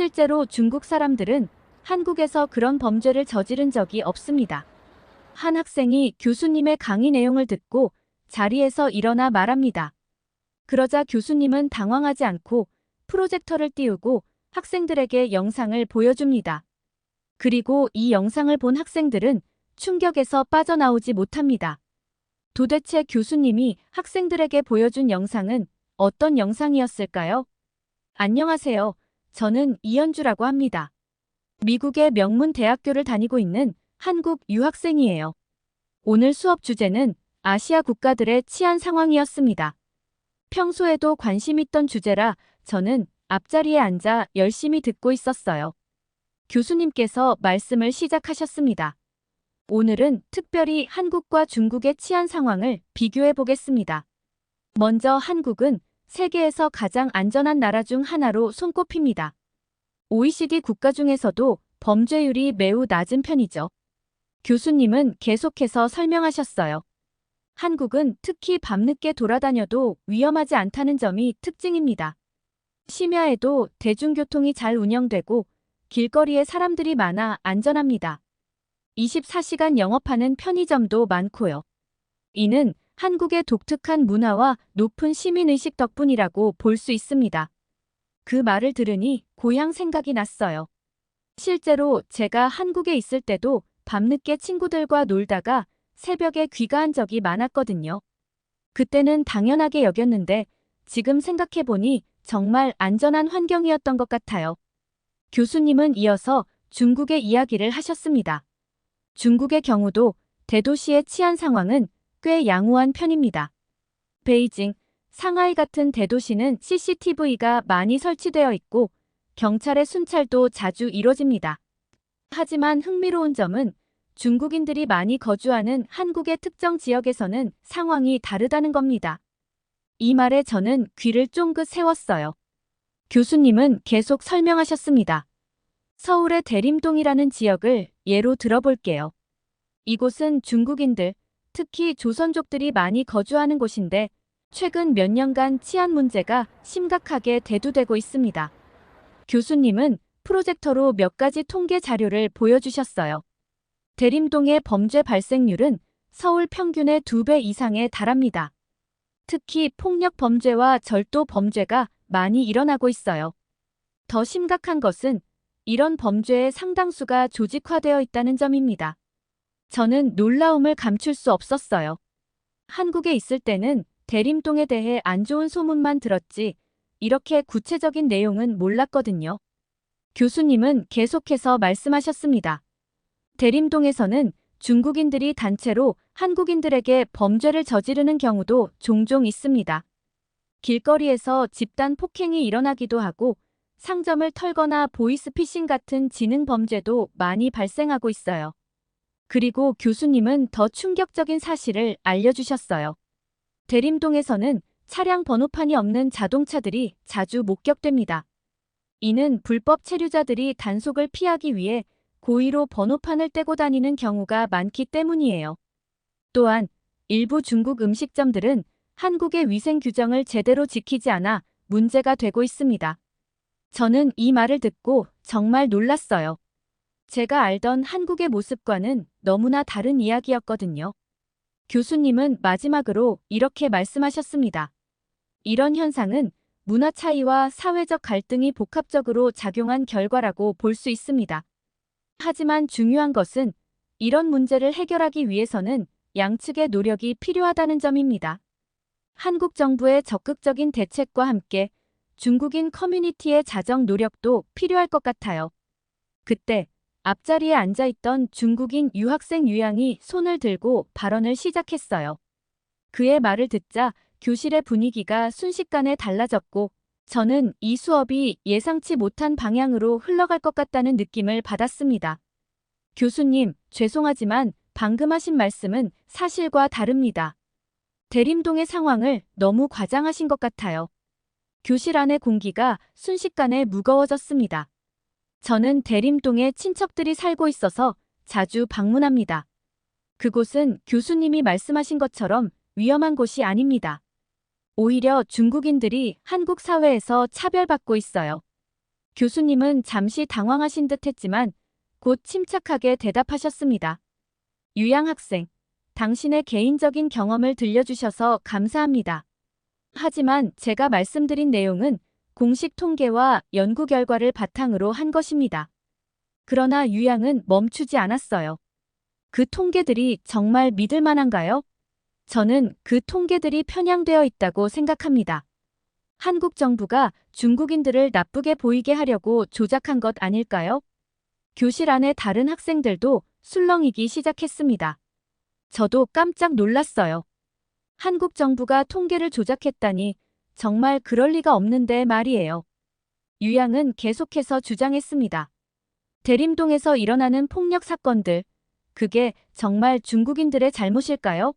실제로 중국 사람들은 한국에서 그런 범죄를 저지른 적이 없습니다. 한 학생이 교수님의 강의 내용을 듣고 자리에서 일어나 말합니다. 그러자 교수님은 당황하지 않고 프로젝터를 띄우고 학생들에게 영상을 보여줍니다. 그리고 이 영상을 본 학생들은 충격에서 빠져나오지 못합니다. 도대체 교수님이 학생들에게 보여준 영상은 어떤 영상이었을까요? 안녕하세요. 저는 이현주라고 합니다. 미국의 명문 대학교를 다니고 있는 한국 유학생이에요. 오늘 수업 주제는 아시아 국가들의 치안 상황이었습니다. 평소에도 관심 있던 주제라 저는 앞자리에 앉아 열심히 듣고 있었어요. 교수님께서 말씀을 시작하셨습니다. 오늘은 특별히 한국과 중국의 치안 상황을 비교해 보겠습니다. 먼저 한국은 세계에서 가장 안전한 나라 중 하나로 손꼽힙니다. OECD 국가 중에서도 범죄율이 매우 낮은 편이죠. 교수님은 계속해서 설명하셨어요. 한국은 특히 밤늦게 돌아다녀도 위험하지 않다는 점이 특징입니다. 심야에도 대중교통이 잘 운영되고 길거리에 사람들이 많아 안전합니다. 24시간 영업하는 편의점도 많고요. 이는 한국의 독특한 문화와 높은 시민의식 덕분이라고 볼 수 있습니다. 그 말을 들으니 고향 생각이 났어요. 실제로 제가 한국에 있을 때도 밤늦게 친구들과 놀다가 새벽에 귀가한 적이 많았거든요. 그때는 당연하게 여겼는데 지금 생각해보니 정말 안전한 환경이었던 것 같아요. 교수님은 이어서 중국의 이야기를 하셨습니다. 중국의 경우도 대도시의 치안 상황은 꽤 양호한 편입니다. 베이징, 상하이 같은 대도시는 CCTV가 많이 설치되어 있고 경찰의 순찰도 자주 이뤄집니다. 하지만 흥미로운 점은 중국인들이 많이 거주하는 한국의 특정 지역에서는 상황이 다르다는 겁니다. 이 말에 저는 귀를 쫑긋 세웠어요. 교수님은 계속 설명하셨습니다. 서울의 대림동이라는 지역을 예로 들어볼게요. 이곳은 중국인들, 특히 조선족들이 많이 거주하는 곳인데 최근 몇 년간 치안 문제가 심각하게 대두되고 있습니다. 교수님은 프로젝터로 몇 가지 통계 자료를 보여주셨어요. 대림동의 범죄 발생률은 서울 평균의 2배 이상에 달합니다. 특히 폭력 범죄와 절도 범죄가 많이 일어나고 있어요. 더 심각한 것은 이런 범죄의 상당수가 조직화되어 있다는 점입니다. 저는 놀라움을 감출 수 없었어요. 한국에 있을 때는 대림동에 대해 안 좋은 소문만 들었지 이렇게 구체적인 내용은 몰랐거든요. 교수님은 계속해서 말씀하셨습니다. 대림동에서는 중국인들이 단체로 한국인들에게 범죄를 저지르는 경우도 종종 있습니다. 길거리에서 집단 폭행이 일어나기도 하고 상점을 털거나 보이스피싱 같은 지능 범죄도 많이 발생하고 있어요. 그리고 교수님은 더 충격적인 사실을 알려주셨어요. 대림동에서는 차량 번호판이 없는 자동차들이 자주 목격됩니다. 이는 불법 체류자들이 단속을 피하기 위해 고의로 번호판을 떼고 다니는 경우가 많기 때문이에요. 또한 일부 중국 음식점들은 한국의 위생 규정을 제대로 지키지 않아 문제가 되고 있습니다. 저는 이 말을 듣고 정말 놀랐어요. 제가 알던 한국의 모습과는 너무나 다른 이야기였거든요. 교수님은 마지막으로 이렇게 말씀하셨습니다. 이런 현상은 문화 차이와 사회적 갈등이 복합적으로 작용한 결과라고 볼 수 있습니다. 하지만 중요한 것은 이런 문제를 해결하기 위해서는 양측의 노력이 필요하다는 점입니다. 한국 정부의 적극적인 대책과 함께 중국인 커뮤니티의 자정 노력도 필요할 것 같아요. 그때 앞자리에 앉아있던 중국인 유학생 유양이 손을 들고 발언을 시작했어요. 그의 말을 듣자 교실의 분위기가 순식간에 달라졌고 저는 이 수업이 예상치 못한 방향으로 흘러갈 것 같다는 느낌을 받았습니다. 교수님, 죄송하지만 방금 하신 말씀은 사실과 다릅니다. 대림동의 상황을 너무 과장하신 것 같아요. 교실 안의 공기가 순식간에 무거워졌습니다. 저는 대림동에 친척들이 살고 있어서 자주 방문합니다. 그곳은 교수님이 말씀하신 것처럼 위험한 곳이 아닙니다. 오히려 중국인들이 한국 사회에서 차별받고 있어요. 교수님은 잠시 당황하신 듯 했지만 곧 침착하게 대답하셨습니다. 유양 학생, 당신의 개인적인 경험을 들려주셔서 감사합니다. 하지만 제가 말씀드린 내용은 공식 통계와 연구 결과를 바탕으로 한 것입니다. 그러나 유양은 멈추지 않았어요. 그 통계들이 정말 믿을 만한가요? 저는 그 통계들이 편향되어 있다고 생각합니다. 한국 정부가 중국인들을 나쁘게 보이게 하려고 조작한 것 아닐까요? 교실 안에 다른 학생들도 술렁이기 시작했습니다. 저도 깜짝 놀랐어요. 한국 정부가 통계를 조작했다니 정말 그럴 리가 없는데 말이에요. 유양은 계속해서 주장했습니다. 대림동에서 일어나는 폭력 사건들, 그게 정말 중국인들의 잘못일까요?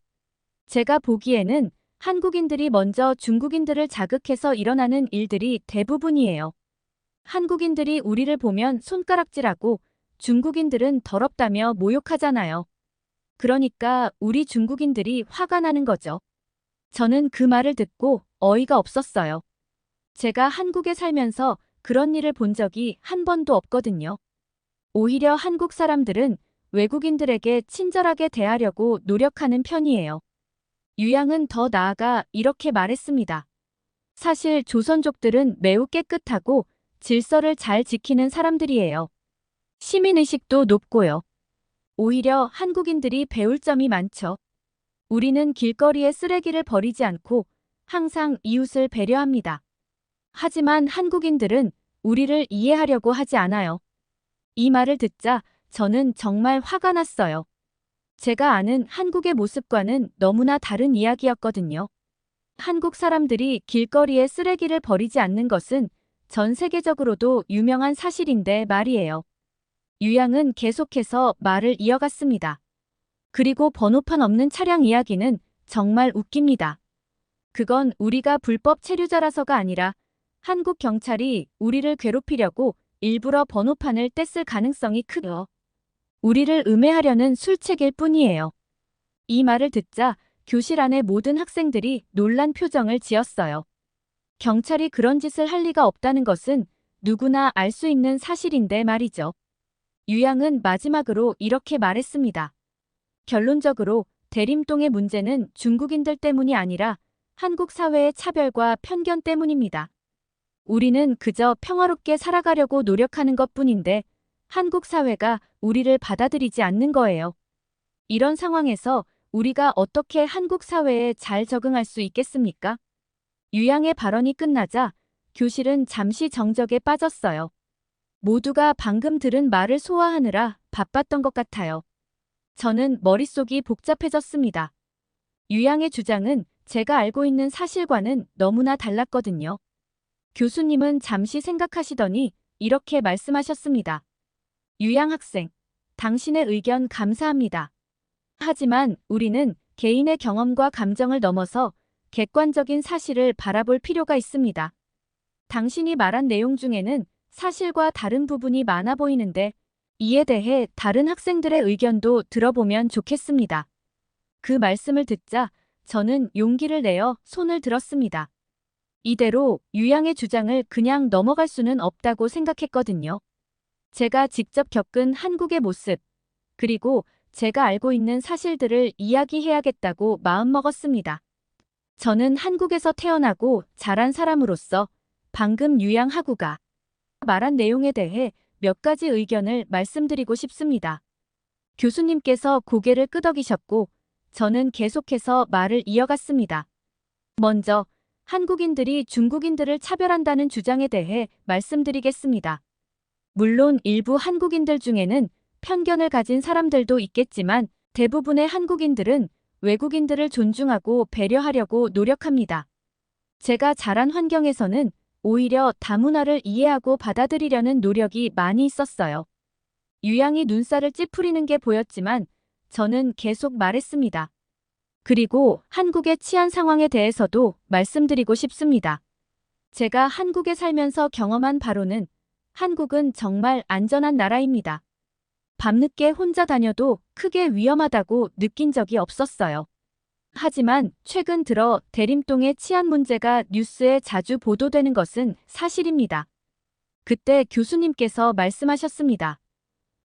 제가 보기에는 한국인들이 먼저 중국인들을 자극해서 일어나는 일들이 대부분이에요. 한국인들이 우리를 보면 손가락질하고 중국인들은 더럽다며 모욕하잖아요. 그러니까 우리 중국인들이 화가 나는 거죠. 저는 그 말을 듣고 어이가 없었어요. 제가 한국에 살면서 그런 일을 본 적이 한 번도 없거든요. 오히려 한국 사람들은 외국인들에게 친절하게 대하려고 노력하는 편이에요. 유양은 더 나아가 이렇게 말했습니다. 사실 조선족들은 매우 깨끗하고 질서를 잘 지키는 사람들이에요. 시민의식도 높고요. 오히려 한국인들이 배울 점이 많죠. 우리는 길거리에 쓰레기를 버리지 않고 항상 이웃을 배려합니다. 하지만 한국인들은 우리를 이해하려고 하지 않아요. 이 말을 듣자 저는 정말 화가 났어요. 제가 아는 한국의 모습과는 너무나 다른 이야기였거든요. 한국 사람들이 길거리에 쓰레기를 버리지 않는 것은 전 세계적으로도 유명한 사실인데 말이에요. 유양은 계속해서 말을 이어갔습니다. 그리고 번호판 없는 차량 이야기는 정말 웃깁니다. 그건 우리가 불법 체류자라서가 아니라 한국 경찰이 우리를 괴롭히려고 일부러 번호판을 뗐을 가능성이 크죠. 우리를 음해하려는 술책일 뿐이에요. 이 말을 듣자 교실 안의 모든 학생들이 놀란 표정을 지었어요. 경찰이 그런 짓을 할 리가 없다는 것은 누구나 알 수 있는 사실인데 말이죠. 유양은 마지막으로 이렇게 말했습니다. 결론적으로 대림동의 문제는 중국인들 때문이 아니라 한국 사회의 차별과 편견 때문입니다. 우리는 그저 평화롭게 살아가려고 노력하는 것뿐인데 한국 사회가 우리를 받아들이지 않는 거예요. 이런 상황에서 우리가 어떻게 한국 사회에 잘 적응할 수 있겠습니까? 유양의 발언이 끝나자 교실은 잠시 정적에 빠졌어요. 모두가 방금 들은 말을 소화하느라 바빴던 것 같아요. 저는 머릿속이 복잡해졌습니다. 유양의 주장은 제가 알고 있는 사실과는 너무나 달랐거든요. 교수님은 잠시 생각하시더니 이렇게 말씀하셨습니다. 유양 학생, 당신의 의견 감사합니다. 하지만 우리는 개인의 경험과 감정을 넘어서 객관적인 사실을 바라볼 필요가 있습니다. 당신이 말한 내용 중에는 사실과 다른 부분이 많아 보이는데 이에 대해 다른 학생들의 의견도 들어보면 좋겠습니다. 그 말씀을 듣자 저는 용기를 내어 손을 들었습니다. 이대로 유양의 주장을 그냥 넘어갈 수는 없다고 생각했거든요. 제가 직접 겪은 한국의 모습, 그리고 제가 알고 있는 사실들을 이야기해야겠다고 마음먹었습니다. 저는 한국에서 태어나고 자란 사람으로서 방금 유양하구가 말한 내용에 대해 몇 가지 의견을 말씀드리고 싶습니다. 교수님께서 고개를 끄덕이셨고 저는 계속해서 말을 이어갔습니다. 먼저 한국인들이 중국인들을 차별한다는 주장에 대해 말씀드리겠습니다. 물론 일부 한국인들 중에는 편견을 가진 사람들도 있겠지만 대부분의 한국인들은 외국인들을 존중하고 배려하려고 노력합니다. 제가 자란 환경에서는 오히려 다문화를 이해하고 받아들이려는 노력이 많이 있었어요. 유양이 눈살을 찌푸리는 게 보였지만 저는 계속 말했습니다. 그리고 한국의 치안 상황에 대해서도 말씀드리고 싶습니다. 제가 한국에 살면서 경험한 바로는 한국은 정말 안전한 나라입니다. 밤늦게 혼자 다녀도 크게 위험하다고 느낀 적이 없었어요. 하지만 최근 들어 대림동의 치안 문제가 뉴스에 자주 보도되는 것은 사실입니다. 그때 교수님께서 말씀하셨습니다.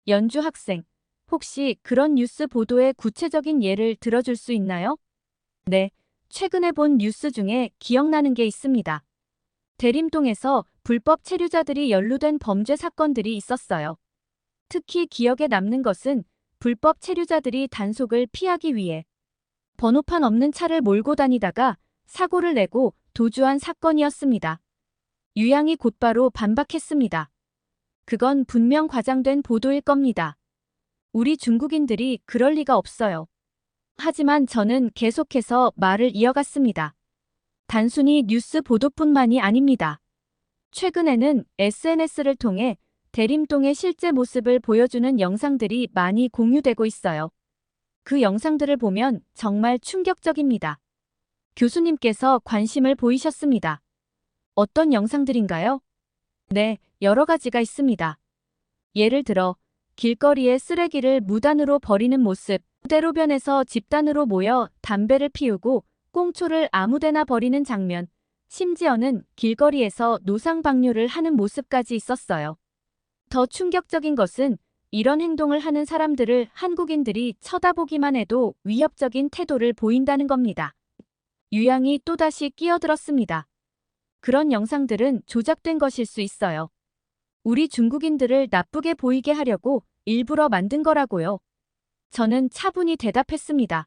연주 학생, 혹시 그런 뉴스 보도의 구체적인 예를 들어줄 수 있나요? 네, 최근에 본 뉴스 중에 기억나는 게 있습니다. 대림동에서 불법 체류자들이 연루된 범죄 사건들이 있었어요. 특히 기억에 남는 것은 불법 체류자들이 단속을 피하기 위해 번호판 없는 차를 몰고 다니다가 사고를 내고 도주한 사건이었습니다. 유양이 곧바로 반박했습니다. 그건 분명 과장된 보도일 겁니다. 우리 중국인들이 그럴 리가 없어요. 하지만 저는 계속해서 말을 이어갔습니다. 단순히 뉴스 보도뿐만이 아닙니다. 최근에는 SNS를 통해 대림동의 실제 모습을 보여주는 영상들이 많이 공유되고 있어요. 그 영상들을 보면 정말 충격적입니다. 교수님께서 관심을 보이셨습니다. 어떤 영상들인가요? 네, 여러 가지가 있습니다. 예를 들어, 길거리에 쓰레기를 무단으로 버리는 모습, 대로변에서 집단으로 모여 담배를 피우고 꽁초를 아무데나 버리는 장면, 심지어는 길거리에서 노상방뇨를 하는 모습까지 있었어요. 더 충격적인 것은 이런 행동을 하는 사람들을 한국인들이 쳐다보기만 해도 위협적인 태도를 보인다는 겁니다. 유양이 또다시 끼어들었습니다. 그런 영상들은 조작된 것일 수 있어요. 우리 중국인들을 나쁘게 보이게 하려고 일부러 만든 거라고요. 저는 차분히 대답했습니다.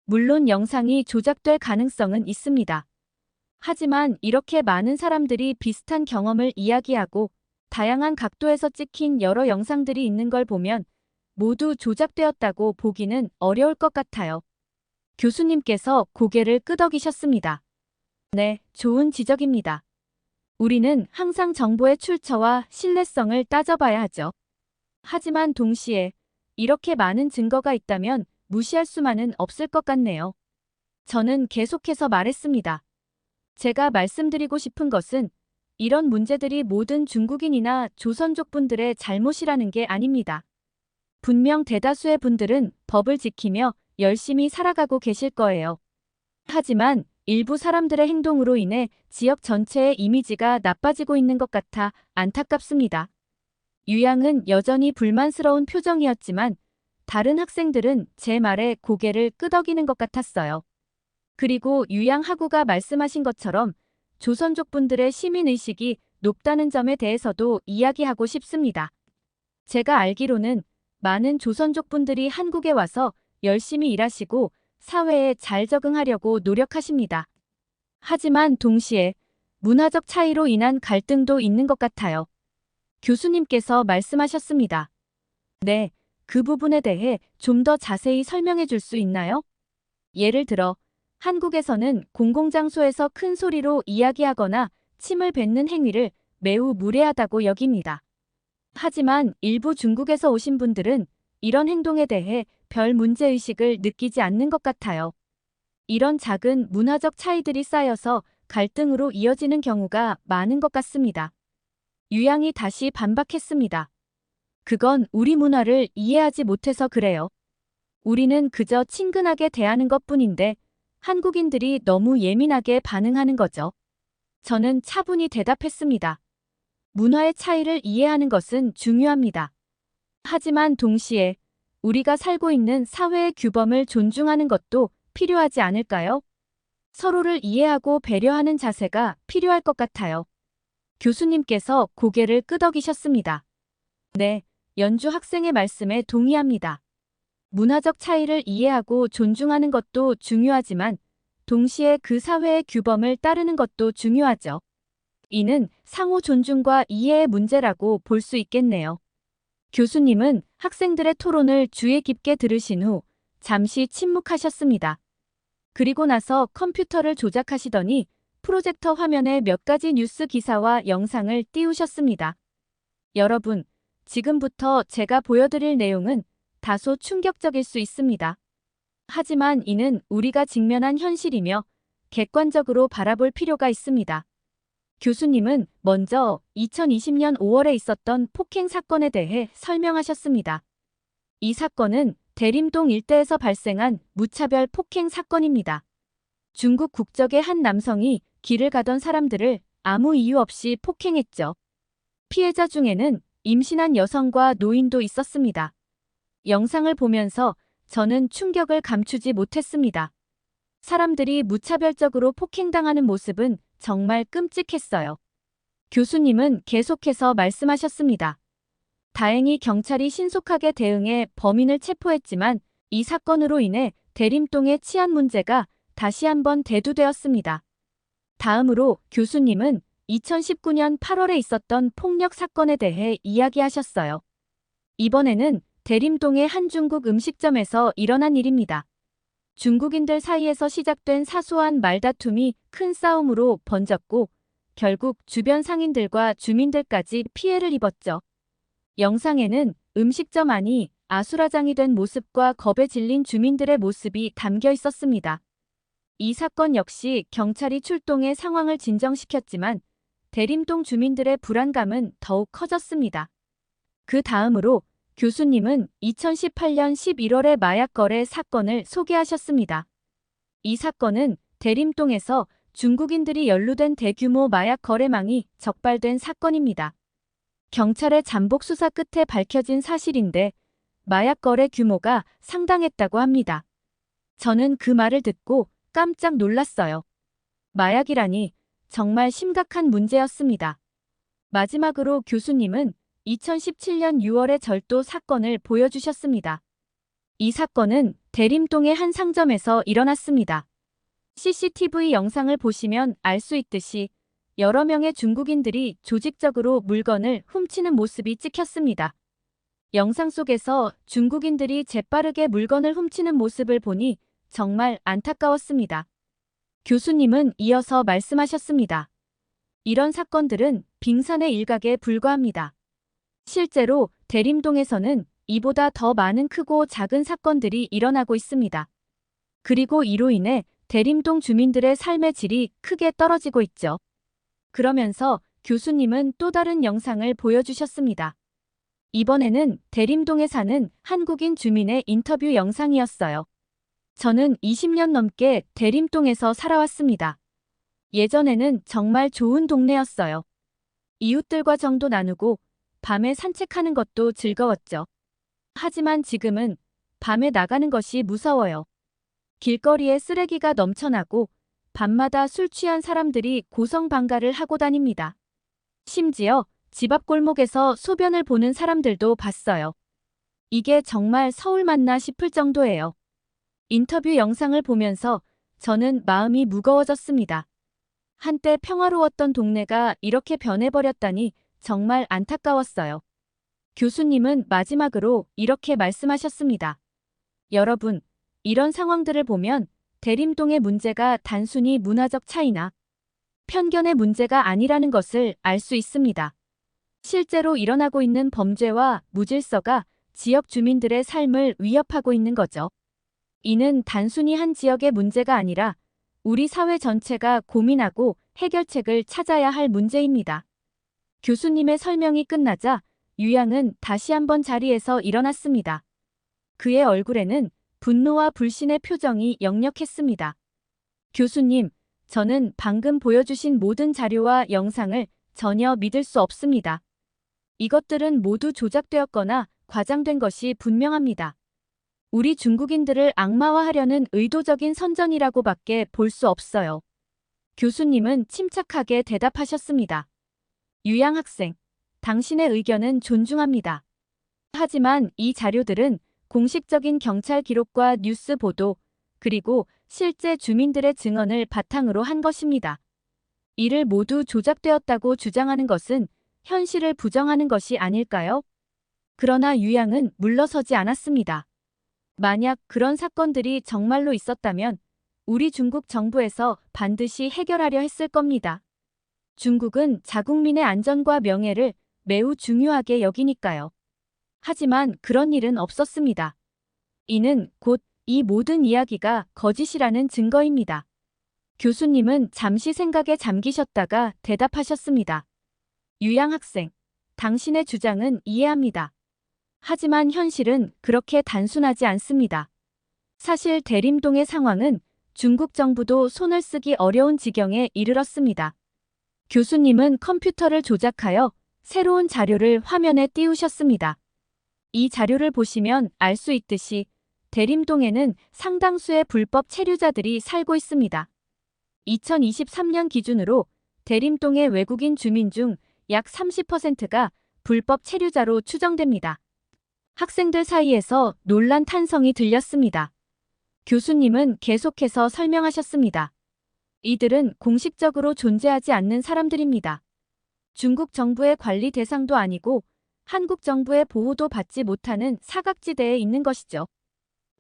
물론 영상이 조작될 가능성은 있습니다. 하지만 이렇게 많은 사람들이 비슷한 경험을 이야기하고 다양한 각도에서 찍힌 여러 영상들이 있는 걸 보면 모두 조작되었다고 보기는 어려울 것 같아요. 교수님께서 고개를 끄덕이셨습니다. 네, 좋은 지적입니다. 우리는 항상 정보의 출처와 신뢰성을 따져봐야 하죠. 하지만 동시에 이렇게 많은 증거가 있다면 무시할 수만은 없을 것 같네요. 저는 계속해서 말했습니다. 제가 말씀드리고 싶은 것은 이런 문제들이 모든 중국인이나 조선족 분들의 잘못이라는 게 아닙니다. 분명 대다수의 분들은 법을 지키며 열심히 살아가고 계실 거예요. 하지만 일부 사람들의 행동으로 인해 지역 전체의 이미지가 나빠지고 있는 것 같아 안타깝습니다. 유양은 여전히 불만스러운 표정이었지만 다른 학생들은 제 말에 고개를 끄덕이는 것 같았어요. 그리고 유양 하구가 말씀하신 것처럼 조선족 분들의 시민의식이 높다는 점에 대해서도 이야기하고 싶습니다. 제가 알기로는 많은 조선족 분들이 한국에 와서 열심히 일하시고 사회에 잘 적응하려고 노력하십니다. 하지만 동시에 문화적 차이로 인한 갈등도 있는 것 같아요. 교수님께서 말씀하셨습니다. 네, 그 부분에 대해 좀 더 자세히 설명해 줄 수 있나요? 예를 들어, 한국에서는 공공장소에서 큰 소리로 이야기하거나 침을 뱉는 행위를 매우 무례하다고 여깁니다. 하지만 일부 중국에서 오신 분들은 이런 행동에 대해 별 문제의식을 느끼지 않는 것 같아요. 이런 작은 문화적 차이들이 쌓여서 갈등으로 이어지는 경우가 많은 것 같습니다. 유양이 다시 반박했습니다. 그건 우리 문화를 이해하지 못해서 그래요. 우리는 그저 친근하게 대하는 것뿐인데 한국인들이 너무 예민하게 반응하는 거죠. 저는 차분히 대답했습니다. 문화의 차이를 이해하는 것은 중요합니다. 하지만 동시에 우리가 살고 있는 사회의 규범을 존중하는 것도 필요하지 않을까요? 서로를 이해하고 배려하는 자세가 필요할 것 같아요. 교수님께서 고개를 끄덕이셨습니다. 네, 연주 학생의 말씀에 동의합니다. 문화적 차이를 이해하고 존중하는 것도 중요하지만 동시에 그 사회의 규범을 따르는 것도 중요하죠. 이는 상호 존중과 이해의 문제라고 볼 수 있겠네요. 교수님은 학생들의 토론을 주의 깊게 들으신 후 잠시 침묵하셨습니다. 그리고 나서 컴퓨터를 조작하시더니 프로젝터 화면에 몇 가지 뉴스 기사와 영상을 띄우셨습니다. 여러분, 지금부터 제가 보여드릴 내용은 다소 충격적일 수 있습니다. 하지만 이는 우리가 직면한 현실이며 객관적으로 바라볼 필요가 있습니다. 교수님은 먼저 2020년 5월에 있었던 폭행 사건에 대해 설명하셨습니다. 이 사건은 대림동 일대에서 발생한 무차별 폭행 사건입니다. 중국 국적의 한 남성이 길을 가던 사람들을 아무 이유 없이 폭행했죠. 피해자 중에는 임신한 여성과 노인도 있었습니다. 영상을 보면서 저는 충격을 감추지 못했습니다. 사람들이 무차별적으로 폭행당하는 모습은 정말 끔찍했어요. 교수님은 계속해서 말씀하셨습니다. 다행히 경찰이 신속하게 대응해 범인을 체포했지만 이 사건으로 인해 대림동의 치안 문제가 다시 한번 대두되었습니다. 다음으로 교수님은 2019년 8월에 있었던 폭력 사건에 대해 이야기하셨어요. 이번에는 대림동의 한 중국 음식점에서 일어난 일입니다. 중국인들 사이에서 시작된 사소한 말다툼이 큰 싸움으로 번졌고 결국 주변 상인들과 주민들까지 피해를 입었죠. 영상에는 음식점 안이 아수라장이 된 모습과 겁에 질린 주민들의 모습이 담겨 있었습니다. 이 사건 역시 경찰이 출동해 상황을 진정시켰지만 대림동 주민들의 불안감은 더욱 커졌습니다. 그 다음으로 교수님은 2018년 11월의 마약 거래 사건을 소개하셨습니다. 이 사건은 대림동에서 중국인들이 연루된 대규모 마약 거래망이 적발된 사건입니다. 경찰의 잠복 수사 끝에 밝혀진 사실인데 마약 거래 규모가 상당했다고 합니다. 저는 그 말을 듣고 깜짝 놀랐어요. 마약이라니 정말 심각한 문제였습니다. 마지막으로 교수님은 2017년 6월의 절도 사건을 보여주셨습니다. 이 사건은 대림동의 한 상점에서 일어났습니다. CCTV 영상을 보시면 알 수 있듯이 여러 명의 중국인들이 조직적으로 물건을 훔치는 모습이 찍혔습니다. 영상 속에서 중국인들이 재빠르게 물건을 훔치는 모습을 보니 정말 안타까웠습니다. 교수님은 이어서 말씀하셨습니다. 이런 사건들은 빙산의 일각에 불과합니다. 실제로 대림동에서는 이보다 더 많은 크고 작은 사건들이 일어나고 있습니다. 그리고 이로 인해 대림동 주민들의 삶의 질이 크게 떨어지고 있죠. 그러면서 교수님은 또 다른 영상을 보여주셨습니다. 이번에는 대림동에 사는 한국인 주민의 인터뷰 영상이었어요. 저는 20년 넘게 대림동에서 살아왔습니다. 예전에는 정말 좋은 동네였어요. 이웃들과 정도 나누고 밤에 산책하는 것도 즐거웠죠. 하지만 지금은 밤에 나가는 것이 무서워요. 길거리에 쓰레기가 넘쳐나고 밤마다 술 취한 사람들이 고성방가를 하고 다닙니다. 심지어 집 앞 골목에서 소변을 보는 사람들도 봤어요. 이게 정말 서울 맞나 싶을 정도예요. 인터뷰 영상을 보면서 저는 마음이 무거워졌습니다. 한때 평화로웠던 동네가 이렇게 변해버렸다니 정말 안타까웠어요. 교수님은 마지막으로 이렇게 말씀하셨습니다. 여러분, 이런 상황들을 보면 대림동의 문제가 단순히 문화적 차이나 편견의 문제가 아니라는 것을 알 수 있습니다. 실제로 일어나고 있는 범죄와 무질서가 지역 주민들의 삶을 위협하고 있는 거죠. 이는 단순히 한 지역의 문제가 아니라 우리 사회 전체가 고민하고 해결책을 찾아야 할 문제입니다. 교수님의 설명이 끝나자 유양은 다시 한번 자리에서 일어났습니다. 그의 얼굴에는 분노와 불신의 표정이 역력했습니다. 교수님, 저는 방금 보여주신 모든 자료와 영상을 전혀 믿을 수 없습니다. 이것들은 모두 조작되었거나 과장된 것이 분명합니다. 우리 중국인들을 악마화하려는 의도적인 선전이라고밖에 볼 수 없어요. 교수님은 침착하게 대답하셨습니다. 유양 학생, 당신의 의견은 존중합니다. 하지만 이 자료들은 공식적인 경찰 기록과 뉴스 보도, 그리고 실제 주민들의 증언을 바탕으로 한 것입니다. 이를 모두 조작되었다고 주장하는 것은 현실을 부정하는 것이 아닐까요? 그러나 유양은 물러서지 않았습니다. 만약 그런 사건들이 정말로 있었다면 우리 중국 정부에서 반드시 해결하려 했을 겁니다. 중국은 자국민의 안전과 명예를 매우 중요하게 여기니까요. 하지만 그런 일은 없었습니다. 이는 곧 이 모든 이야기가 거짓이라는 증거입니다. 교수님은 잠시 생각에 잠기셨다가 대답하셨습니다. 유양 학생, 당신의 주장은 이해합니다. 하지만 현실은 그렇게 단순하지 않습니다. 사실 대림동의 상황은 중국 정부도 손을 쓰기 어려운 지경에 이르렀습니다. 교수님은 컴퓨터를 조작하여 새로운 자료를 화면에 띄우셨습니다. 이 자료를 보시면 알 수 있듯이 대림동에는 상당수의 불법 체류자들이 살고 있습니다. 2023년 기준으로 대림동의 외국인 주민 중 약 30%가 불법 체류자로 추정됩니다. 학생들 사이에서 논란 탄성이 들렸습니다. 교수님은 계속해서 설명하셨습니다. 이들은 공식적으로 존재하지 않는 사람들입니다. 중국 정부의 관리 대상도 아니고 한국 정부의 보호도 받지 못하는 사각지대에 있는 것이죠.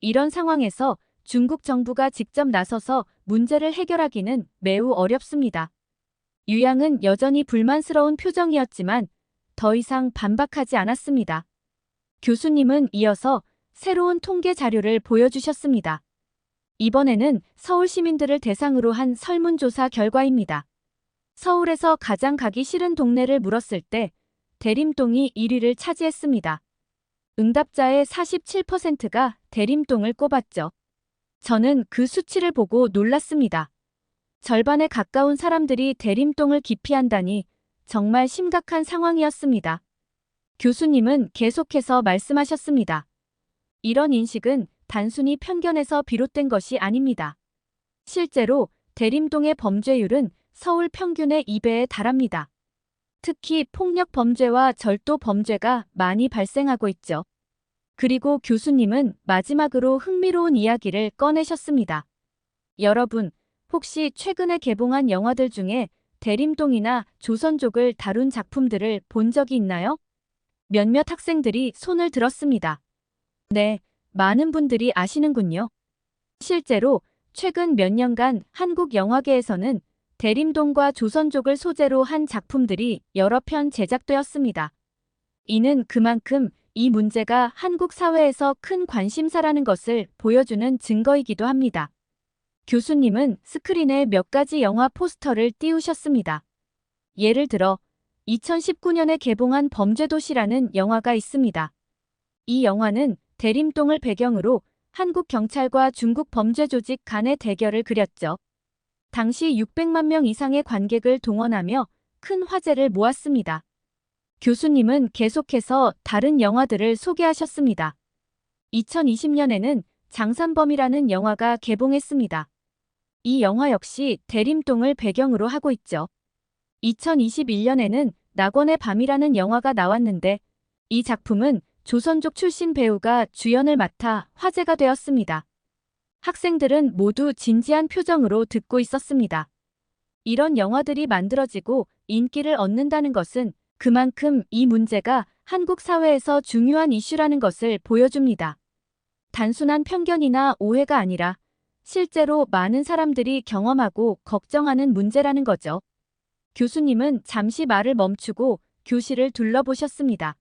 이런 상황에서 중국 정부가 직접 나서서 문제를 해결하기는 매우 어렵습니다. 유양은 여전히 불만스러운 표정이었지만 더 이상 반박하지 않았습니다. 교수님은 이어서 새로운 통계 자료를 보여주셨습니다. 이번에는 서울 시민들을 대상으로 한 설문조사 결과입니다. 서울에서 가장 가기 싫은 동네를 물었을 때 대림동이 1위를 차지했습니다. 응답자의 47%가 대림동을 꼽았죠. 저는 그 수치를 보고 놀랐습니다. 절반에 가까운 사람들이 대림동을 기피한다니 정말 심각한 상황이었습니다. 교수님은 계속해서 말씀하셨습니다. 이런 인식은 단순히 편견에서 비롯된 것이 아닙니다. 실제로 대림동의 범죄율은 서울 평균의 2배에 달합니다. 특히 폭력 범죄와 절도 범죄가 많이 발생하고 있죠. 그리고 교수님은 마지막으로 흥미로운 이야기를 꺼내셨습니다. 여러분, 혹시 최근에 개봉한 영화들 중에 대림동이나 조선족을 다룬 작품들을 본 적이 있나요? 몇몇 학생들이 손을 들었습니다. 네, 많은 분들이 아시는군요. 실제로 최근 몇 년간 한국 영화계에서는 대림동과 조선족을 소재로 한 작품들이 여러 편 제작되었습니다. 이는 그만큼 이 문제가 한국 사회에서 큰 관심사라는 것을 보여주는 증거이기도 합니다. 교수님은 스크린에 몇 가지 영화 포스터를 띄우셨습니다. 예를 들어 2019년에 개봉한 범죄도시라는 영화가 있습니다. 이 영화는 대림동을 배경으로 한국 경찰과 중국 범죄 조직 간의 대결을 그렸죠. 당시 600만 명 이상의 관객을 동원하며 큰 화제를 모았습니다. 교수님은 계속해서 다른 영화들을 소개하셨습니다. 2020년에는 장산범이라는 영화가 개봉했습니다. 이 영화 역시 대림동을 배경으로 하고 있죠. 2021년에는 낙원의 밤이라는 영화가 나왔는데 이 작품은 조선족 출신 배우가 주연을 맡아 화제가 되었습니다. 학생들은 모두 진지한 표정으로 듣고 있었습니다. 이런 영화들이 만들어지고 인기를 얻는다는 것은 그만큼 이 문제가 한국 사회에서 중요한 이슈라는 것을 보여줍니다. 단순한 편견이나 오해가 아니라 실제로 많은 사람들이 경험하고 걱정하는 문제라는 거죠. 교수님은 잠시 말을 멈추고 교실을 둘러보셨습니다.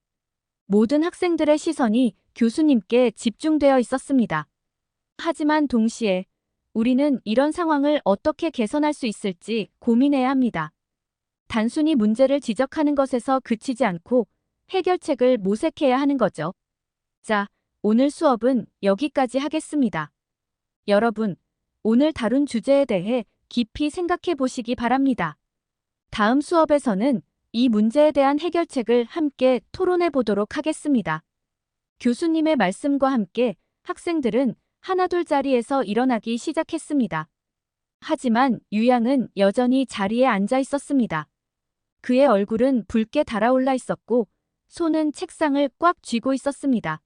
모든 학생들의 시선이 교수님께 집중되어 있었습니다. 하지만 동시에 우리는 이런 상황을 어떻게 개선할 수 있을지 고민해야 합니다. 단순히 문제를 지적하는 것에서 그치지 않고 해결책을 모색해야 하는 거죠. 자, 오늘 수업은 여기까지 하겠습니다. 여러분, 오늘 다룬 주제에 대해 깊이 생각해 보시기 바랍니다. 다음 수업에서는 이 문제에 대한 해결책을 함께 토론해 보도록 하겠습니다. 교수님의 말씀과 함께 학생들은 하나둘 자리에서 일어나기 시작했습니다. 하지만 유양은 여전히 자리에 앉아 있었습니다. 그의 얼굴은 붉게 달아올라 있었고 손은 책상을 꽉 쥐고 있었습니다.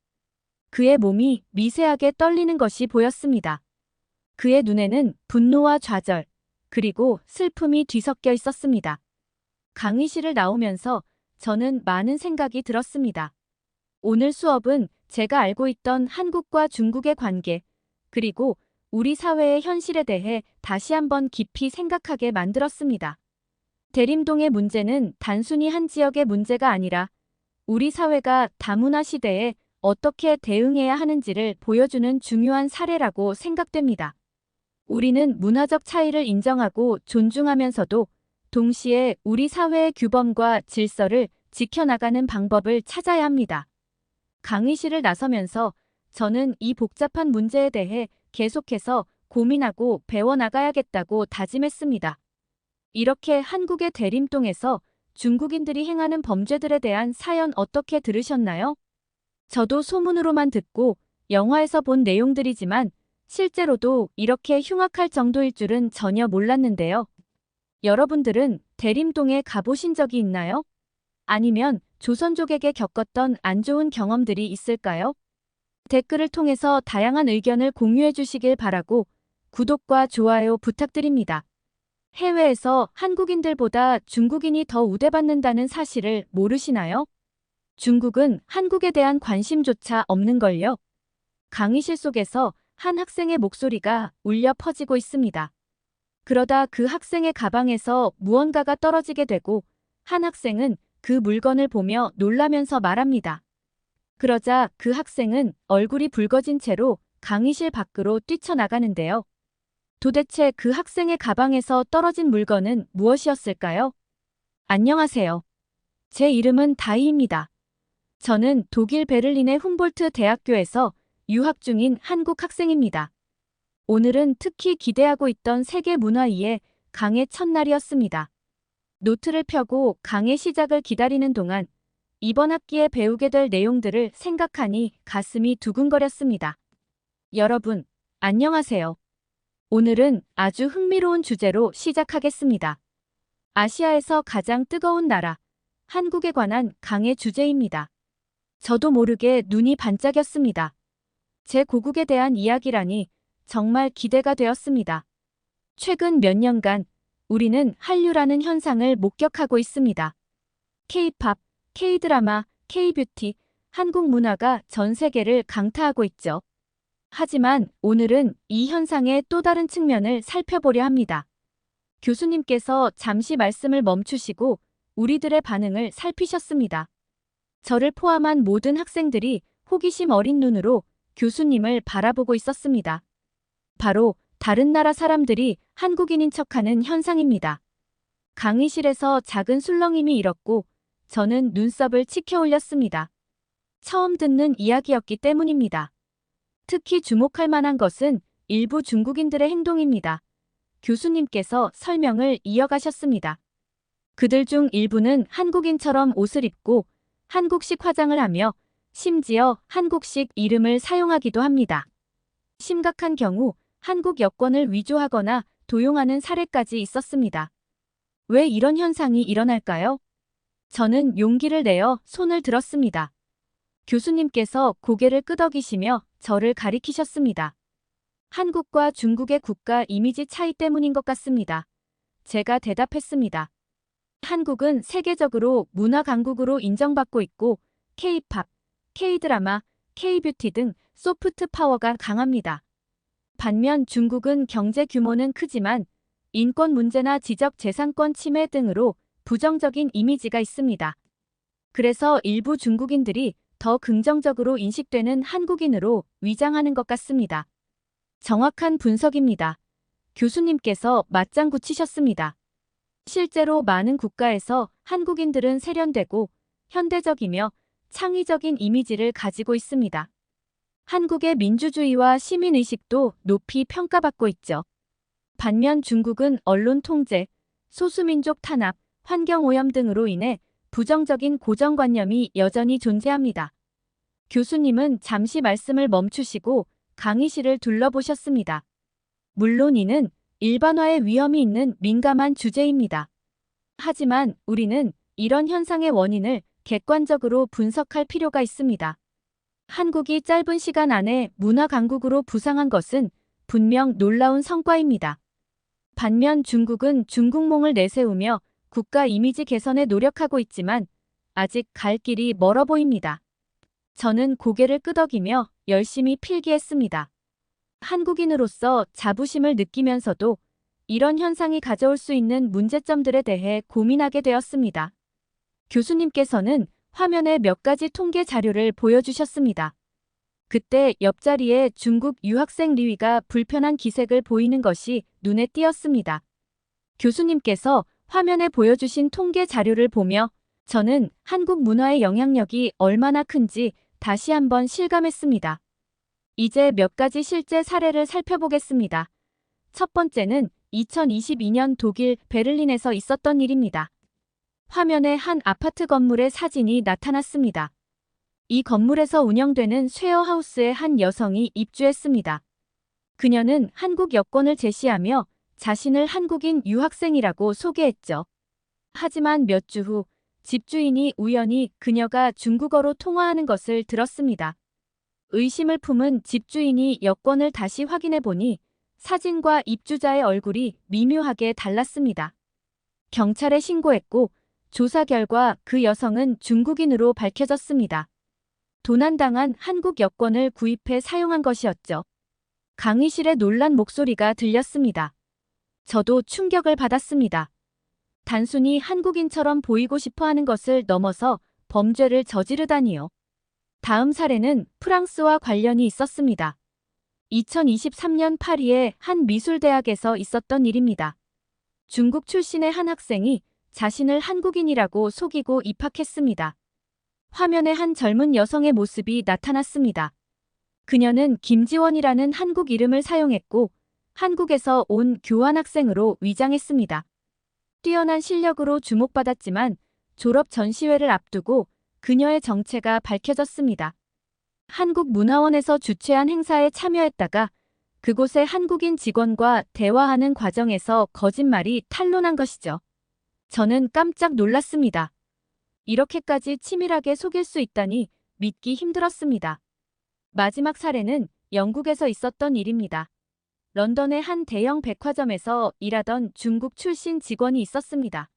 그의 몸이 미세하게 떨리는 것이 보였습니다. 그의 눈에는 분노와 좌절, 그리고 슬픔이 뒤섞여 있었습니다. 강의실을 나오면서 저는 많은 생각이 들었습니다. 오늘 수업은 제가 알고 있던 한국과 중국의 관계, 그리고 우리 사회의 현실에 대해 다시 한번 깊이 생각하게 만들었습니다. 대림동의 문제는 단순히 한 지역의 문제가 아니라 우리 사회가 다문화 시대에 어떻게 대응해야 하는지를 보여주는 중요한 사례라고 생각됩니다. 우리는 문화적 차이를 인정하고 존중하면서도 동시에 우리 사회의 규범과 질서를 지켜나가는 방법을 찾아야 합니다. 강의실을 나서면서 저는 이 복잡한 문제에 대해 계속해서 고민하고 배워나가야겠다고 다짐했습니다. 이렇게 한국의 대림동에서 중국인들이 행하는 범죄들에 대한 사연 어떻게 들으셨나요? 저도 소문으로만 듣고 영화에서 본 내용들이지만 실제로도 이렇게 흉악할 정도일 줄은 전혀 몰랐는데요. 여러분들은 대림동에 가보신 적이 있나요? 아니면 조선족에게 겪었던 안 좋은 경험들이 있을까요? 댓글을 통해서 다양한 의견을 공유해 주시길 바라고 구독과 좋아요 부탁드립니다. 해외에서 한국인들보다 중국인이 더 우대받는다는 사실을 모르시나요? 중국은 한국에 대한 관심조차 없는걸요. 강의실 속에서 한 학생의 목소리가 울려 퍼지고 있습니다. 그러다 그 학생의 가방에서 무언가가 떨어지게 되고 한 학생은 그 물건을 보며 놀라면서 말합니다. 그러자 그 학생은 얼굴이 붉어진 채로 강의실 밖으로 뛰쳐나가는데요. 도대체 그 학생의 가방에서 떨어진 물건은 무엇이었을까요? 안녕하세요. 제 이름은 다이입니다. 저는 독일 베를린의 훔볼트 대학교에서 유학 중인 한국 학생입니다. 오늘은 특히 기대하고 있던 세계 문화이의 강의 첫날이었습니다. 노트를 펴고 강의 시작을 기다리는 동안 이번 학기에 배우게 될 내용들을 생각하니 가슴이 두근거렸습니다. 여러분, 안녕하세요. 오늘은 아주 흥미로운 주제로 시작하겠습니다. 아시아에서 가장 뜨거운 나라, 한국에 관한 강의 주제입니다. 저도 모르게 눈이 반짝였습니다. 제 고국에 대한 이야기라니 정말 기대가 되었습니다. 최근 몇 년간 우리는 한류라는 현상을 목격하고 있습니다. K-팝, K-드라마, K-뷰티, 한국 문화가 전 세계를 강타하고 있죠. 하지만 오늘은 이 현상의 또 다른 측면을 살펴보려 합니다. 교수님께서 잠시 말씀을 멈추시고 우리들의 반응을 살피셨습니다. 저를 포함한 모든 학생들이 호기심 어린 눈으로 교수님을 바라보고 있었습니다. 바로 다른 나라 사람들이 한국인인 척하는 현상입니다. 강의실에서 작은 술렁임이 일었고 저는 눈썹을 치켜 올렸습니다. 처음 듣는 이야기였기 때문입니다. 특히 주목할 만한 것은 일부 중국인들의 행동입니다. 교수님께서 설명을 이어가셨습니다. 그들 중 일부는 한국인처럼 옷을 입고 한국식 화장을 하며 심지어 한국식 이름을 사용하기도 합니다. 심각한 경우 한국 여권을 위조하거나 도용하는 사례까지 있었습니다. 왜 이런 현상이 일어날까요? 저는 용기를 내어 손을 들었습니다. 교수님께서 고개를 끄덕이시며 저를 가리키셨습니다. 한국과 중국의 국가 이미지 차이 때문인 것 같습니다. 제가 대답했습니다. 한국은 세계적으로 문화 강국으로 인정받고 있고 K-팝, K-드라마, K-뷰티 등 소프트 파워가 강합니다. 반면 중국은 경제 규모는 크지만 인권 문제나 지적 재산권 침해 등으로 부정적인 이미지가 있습니다. 그래서 일부 중국인들이 더 긍정적으로 인식되는 한국인으로 위장하는 것 같습니다. 정확한 분석입니다. 교수님께서 맞장구 치셨습니다. 실제로 많은 국가에서 한국인들은 세련되고 현대적이며 창의적인 이미지를 가지고 있습니다. 한국의 민주주의와 시민의식도 높이 평가받고 있죠. 반면 중국은 언론 통제, 소수민족 탄압, 환경오염 등으로 인해 부정적인 고정관념이 여전히 존재합니다. 교수님은 잠시 말씀을 멈추시고 강의실을 둘러보셨습니다. 물론 이는 일반화의 위험이 있는 민감한 주제입니다. 하지만 우리는 이런 현상의 원인을 객관적으로 분석할 필요가 있습니다. 한국이 짧은 시간 안에 문화 강국으로 부상한 것은 분명 놀라운 성과입니다. 반면 중국은 중국몽을 내세우며 국가 이미지 개선에 노력하고 있지만 아직 갈 길이 멀어 보입니다. 저는 고개를 끄덕이며 열심히 필기했습니다. 한국인으로서 자부심을 느끼면서도 이런 현상이 가져올 수 있는 문제점들에 대해 고민하게 되었습니다. 교수님께서는 화면에 몇 가지 통계 자료를 보여주셨습니다. 그때 옆자리에 중국 유학생 리위가 불편한 기색을 보이는 것이 눈에 띄었습니다. 교수님께서 화면에 보여주신 통계 자료를 보며 저는 한국 문화의 영향력이 얼마나 큰지 다시 한번 실감했습니다. 이제 몇 가지 실제 사례를 살펴보겠습니다. 첫 번째는 2022년 독일 베를린에서 있었던 일입니다. 화면에 한 아파트 건물의 사진이 나타났습니다. 이 건물에서 운영되는 쉐어하우스에 한 여성이 입주했습니다. 그녀는 한국 여권을 제시하며 자신을 한국인 유학생이라고 소개했죠. 하지만 몇 주 후 집주인이 우연히 그녀가 중국어로 통화하는 것을 들었습니다. 의심을 품은 집주인이 여권을 다시 확인해 보니 사진과 입주자의 얼굴이 미묘하게 달랐습니다. 경찰에 신고했고 조사 결과 그 여성은 중국인으로 밝혀졌습니다. 도난당한 한국 여권을 구입해 사용한 것이었죠. 강의실에 놀란 목소리가 들렸습니다. 저도 충격을 받았습니다. 단순히 한국인처럼 보이고 싶어 하는 것을 넘어서 범죄를 저지르다니요. 다음 사례는 프랑스와 관련이 있었습니다. 2023년 파리의 한 미술대학에서 있었던 일입니다. 중국 출신의 한 학생이 자신을 한국인이라고 속이고 입학했습니다. 화면에 한 젊은 여성의 모습이 나타났습니다. 그녀는 김지원이라는 한국 이름을 사용했고 한국에서 온 교환학생으로 위장했습니다. 뛰어난 실력으로 주목받았지만 졸업 전시회를 앞두고 그녀의 정체가 밝혀졌습니다. 한국문화원에서 주최한 행사에 참여했다가 그곳의 한국인 직원과 대화하는 과정에서 거짓말이 탄로난 것이죠. 저는 깜짝 놀랐습니다. 이렇게까지 치밀하게 속일 수 있다니 믿기 힘들었습니다. 마지막 사례는 영국에서 있었던 일입니다. 런던의 한 대형 백화점에서 일하던 중국 출신 직원이 있었습니다.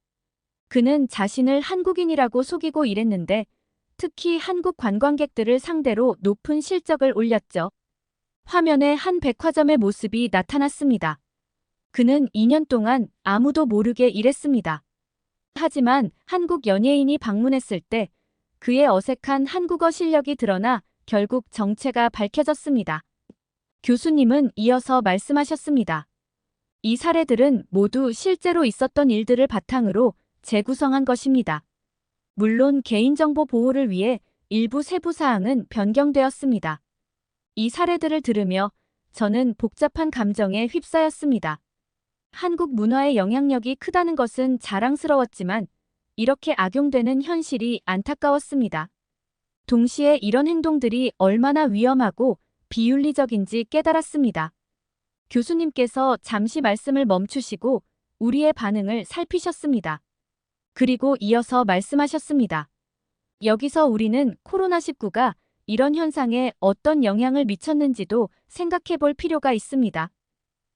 그는 자신을 한국인이라고 속이고 일했는데 특히 한국 관광객들을 상대로 높은 실적을 올렸죠. 화면에 한 백화점의 모습이 나타났습니다. 그는 2년 동안 아무도 모르게 일했습니다. 하지만 한국 연예인이 방문했을 때 그의 어색한 한국어 실력이 드러나 결국 정체가 밝혀졌습니다. 교수님은 이어서 말씀하셨습니다. 이 사례들은 모두 실제로 있었던 일들을 바탕으로 재구성한 것입니다. 물론 개인정보 보호를 위해 일부 세부 사항은 변경되었습니다. 이 사례들을 들으며 저는 복잡한 감정에 휩싸였습니다. 한국 문화의 영향력이 크다는 것은 자랑스러웠지만 이렇게 악용되는 현실이 안타까웠습니다. 동시에 이런 행동들이 얼마나 위험하고 비윤리적인지 깨달았습니다. 교수님께서 잠시 말씀을 멈추시고 우리의 반응을 살피셨습니다. 그리고 이어서 말씀하셨습니다. 여기서 우리는 코로나19가 이런 현상에 어떤 영향을 미쳤는지도 생각해 볼 필요가 있습니다.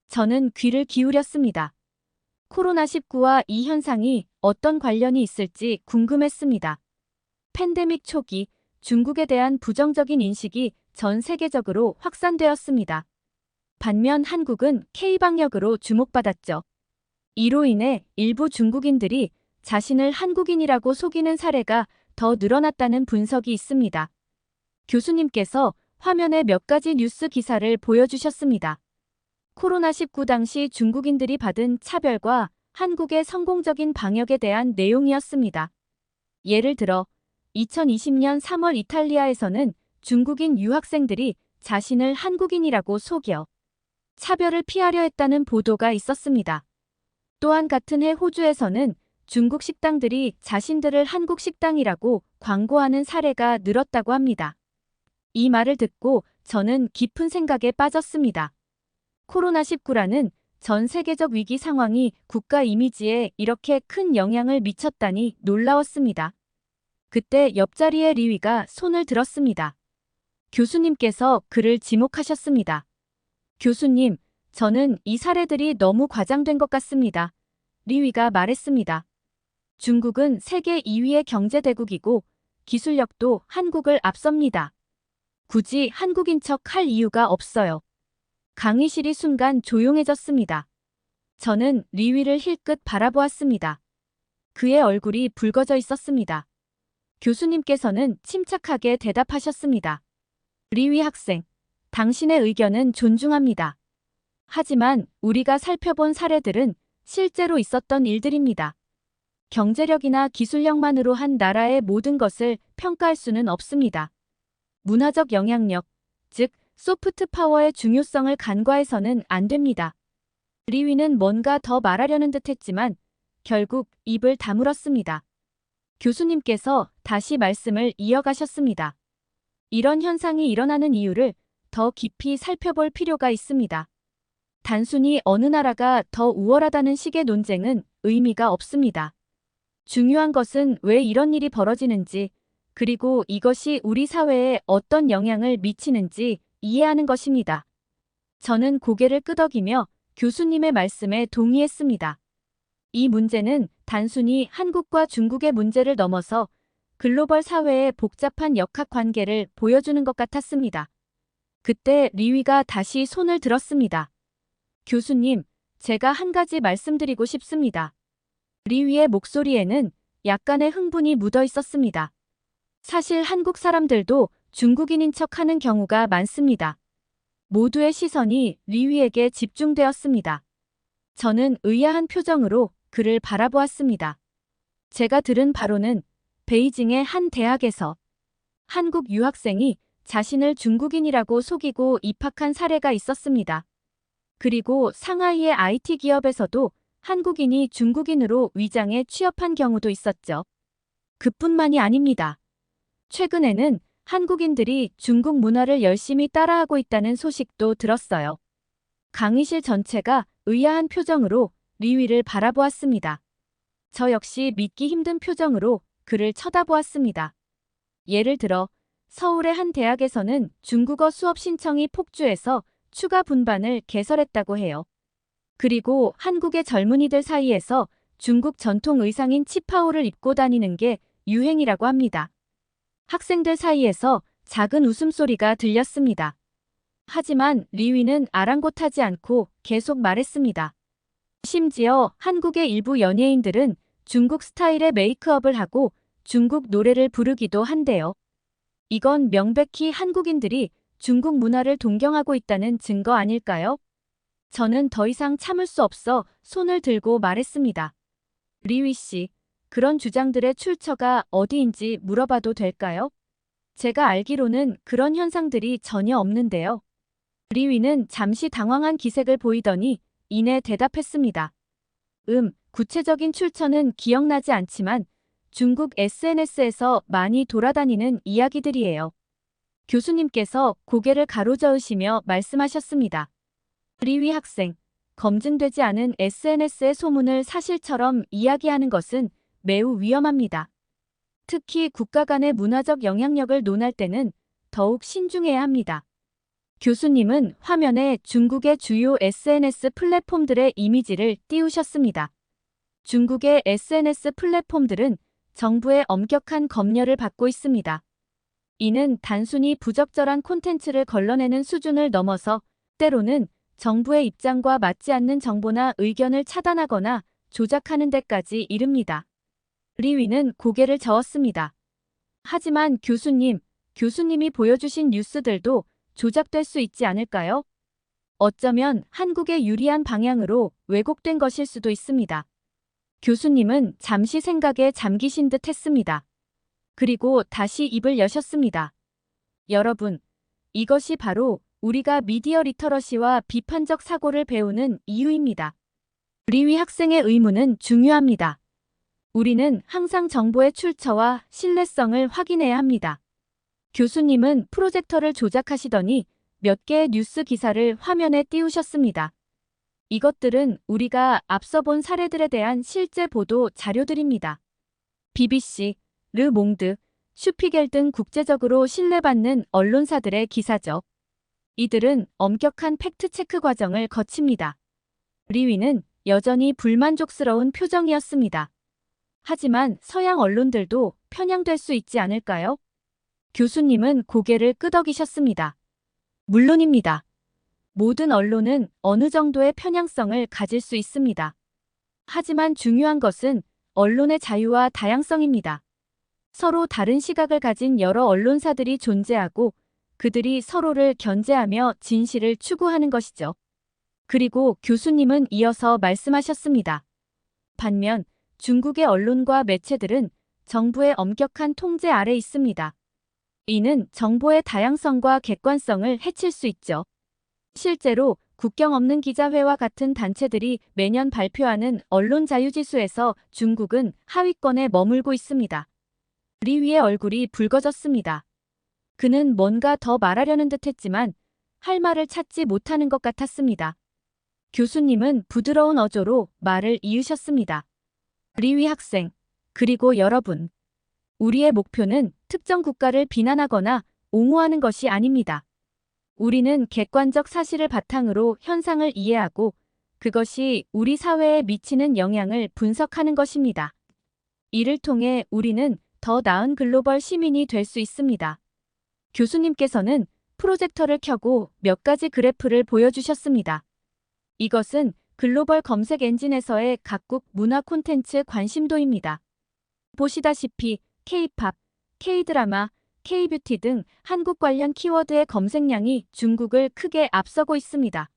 저는 귀를 기울였습니다. 코로나19와 이 현상이 어떤 관련이 있을지 궁금했습니다. 팬데믹 초기 중국에 대한 부정적인 인식이 전 세계적으로 확산되었습니다. 반면 한국은 K방역으로 주목받았죠. 이로 인해 일부 중국인들이 자신을 한국인이라고 속이는 사례가 더 늘어났다는 분석이 있습니다. 교수님께서 화면에 몇 가지 뉴스 기사를 보여주셨습니다. 코로나19 당시 중국인들이 받은 차별과 한국의 성공적인 방역에 대한 내용이었습니다. 예를 들어 2020년 3월 이탈리아에서는 중국인 유학생들이 자신을 한국인이라고 속여 차별을 피하려 했다는 보도가 있었습니다. 또한 같은 해 호주에서는 중국 식당들이 자신들을 한국 식당이라고 광고하는 사례가 늘었다고 합니다. 이 말을 듣고 저는 깊은 생각에 빠졌습니다. 코로나19라는 전 세계적 위기 상황이 국가 이미지에 이렇게 큰 영향을 미쳤다니 놀라웠습니다. 그때 옆자리의 리위가 손을 들었습니다. 교수님께서 그를 지목하셨습니다. 교수님, 저는 이 사례들이 너무 과장된 것 같습니다. 리위가 말했습니다. 중국은 세계 2위의 경제대국이고 기술력도 한국을 앞섭니다. 굳이 한국인 척 할 이유가 없어요. 강의실이 순간 조용해졌습니다. 저는 리위를 힐끗 바라보았습니다. 그의 얼굴이 붉어져 있었습니다. 교수님께서는 침착하게 대답하셨습니다. 리위 학생, 당신의 의견은 존중합니다. 하지만 우리가 살펴본 사례들은 실제로 있었던 일들입니다. 경제력이나 기술력만으로 한 나라의 모든 것을 평가할 수는 없습니다. 문화적 영향력, 즉 소프트 파워의 중요성을 간과해서는 안 됩니다. 리위는 뭔가 더 말하려는 듯 했지만 결국 입을 다물었습니다. 교수님께서 다시 말씀을 이어가셨습니다. 이런 현상이 일어나는 이유를 더 깊이 살펴볼 필요가 있습니다. 단순히 어느 나라가 더 우월하다는 식의 논쟁은 의미가 없습니다. 중요한 것은 왜 이런 일이 벌어지는지, 그리고 이것이 우리 사회에 어떤 영향을 미치는지 이해하는 것입니다. 저는 고개를 끄덕이며 교수님의 말씀에 동의했습니다. 이 문제는 단순히 한국과 중국의 문제를 넘어서 글로벌 사회의 복잡한 역학관계를 보여주는 것 같았습니다. 그때 리위가 다시 손을 들었습니다. 교수님, 제가 한 가지 말씀드리고 싶습니다. 리위의 목소리에는 약간의 흥분이 묻어 있었습니다. 사실 한국 사람들도 중국인인 척하는 경우가 많습니다. 모두의 시선이 리위에게 집중되었습니다. 저는 의아한 표정으로 그를 바라보았습니다. 제가 들은 바로는 베이징의 한 대학에서 한국 유학생이 자신을 중국인이라고 속이고 입학한 사례가 있었습니다. 그리고 상하이의 IT 기업에서도 한국인이 중국인으로 위장해 취업한 경우도 있었죠. 그뿐만이 아닙니다. 최근에는 한국인들이 중국 문화를 열심히 따라하고 있다는 소식도 들었어요. 강의실 전체가 의아한 표정으로 리위를 바라보았습니다. 저 역시 믿기 힘든 표정으로 그를 쳐다보았습니다. 예를 들어 서울의 한 대학에서는 중국어 수업 신청이 폭주해서 추가 분반을 개설했다고 해요. 그리고 한국의 젊은이들 사이에서 중국 전통 의상인 치파오를 입고 다니는 게 유행이라고 합니다. 학생들 사이에서 작은 웃음소리가 들렸습니다. 하지만 리위는 아랑곳하지 않고 계속 말했습니다. 심지어 한국의 일부 연예인들은 중국 스타일의 메이크업을 하고 중국 노래를 부르기도 한대요. 이건 명백히 한국인들이 중국 문화를 동경하고 있다는 증거 아닐까요? 저는 더 이상 참을 수 없어 손을 들고 말했습니다. 리위 씨, 그런 주장들의 출처가 어디인지 물어봐도 될까요? 제가 알기로는 그런 현상들이 전혀 없는데요. 리위는 잠시 당황한 기색을 보이더니 이내 대답했습니다. 구체적인 출처는 기억나지 않지만 중국 SNS에서 많이 돌아다니는 이야기들이에요. 교수님께서 고개를 가로저으시며 말씀하셨습니다. 리위 학생, 검증되지 않은 SNS의 소문을 사실처럼 이야기하는 것은 매우 위험합니다. 특히 국가 간의 문화적 영향력을 논할 때는 더욱 신중해야 합니다. 교수님은 화면에 중국의 주요 SNS 플랫폼들의 이미지를 띄우셨습니다. 중국의 SNS 플랫폼들은 정부의 엄격한 검열을 받고 있습니다. 이는 단순히 부적절한 콘텐츠를 걸러내는 수준을 넘어서 때로는 정부의 입장과 맞지 않는 정보나 의견을 차단하거나 조작하는 데까지 이릅니다. 리위는 고개를 저었습니다. 하지만 교수님이 보여주신 뉴스들도 조작될 수 있지 않을까요? 어쩌면 한국에 유리한 방향으로 왜곡된 것일 수도 있습니다. 교수님은 잠시 생각에 잠기신 듯 했습니다. 그리고 다시 입을 여셨습니다. 여러분, 이것이 바로 우리가 미디어 리터러시와 비판적 사고를 배우는 이유입니다. 리위 학생의 의무는 중요합니다. 우리는 항상 정보의 출처와 신뢰성을 확인해야 합니다. 교수님은 프로젝터를 조작하시더니 몇 개의 뉴스 기사를 화면에 띄우셨습니다. 이것들은 우리가 앞서 본 사례들에 대한 실제 보도 자료들입니다. BBC, 르몽드, 슈피겔 등 국제적으로 신뢰받는 언론사들의 기사죠. 이들은 엄격한 팩트체크 과정을 거칩니다. 리위는 여전히 불만족스러운 표정이었습니다. 하지만 서양 언론들도 편향될 수 있지 않을까요? 교수님은 고개를 끄덕이셨습니다. 물론입니다. 모든 언론은 어느 정도의 편향성을 가질 수 있습니다. 하지만 중요한 것은 언론의 자유와 다양성입니다. 서로 다른 시각을 가진 여러 언론사들이 존재하고 그들이 서로를 견제하며 진실을 추구하는 것이죠. 그리고 교수님은 이어서 말씀하셨습니다. 반면 중국의 언론과 매체들은 정부의 엄격한 통제 아래 있습니다. 이는 정보의 다양성과 객관성을 해칠 수 있죠. 실제로 국경 없는 기자회와 같은 단체들이 매년 발표하는 언론 자유지수에서 중국은 하위권에 머물고 있습니다. 리위의 얼굴이 붉어졌습니다. 그는 뭔가 더 말하려는 듯 했지만 할 말을 찾지 못하는 것 같았습니다. 교수님은 부드러운 어조로 말을 이으셨습니다. 리위 학생, 그리고 여러분. 우리의 목표는 특정 국가를 비난하거나 옹호하는 것이 아닙니다. 우리는 객관적 사실을 바탕으로 현상을 이해하고 그것이 우리 사회에 미치는 영향을 분석하는 것입니다. 이를 통해 우리는 더 나은 글로벌 시민이 될 수 있습니다. 교수님께서는 프로젝터를 켜고 몇 가지 그래프를 보여주셨습니다. 이것은 글로벌 검색 엔진에서의 각국 문화 콘텐츠 관심도입니다. 보시다시피 K-팝, K-드라마, K-뷰티 등 한국 관련 키워드의 검색량이 중국을 크게 앞서고 있습니다.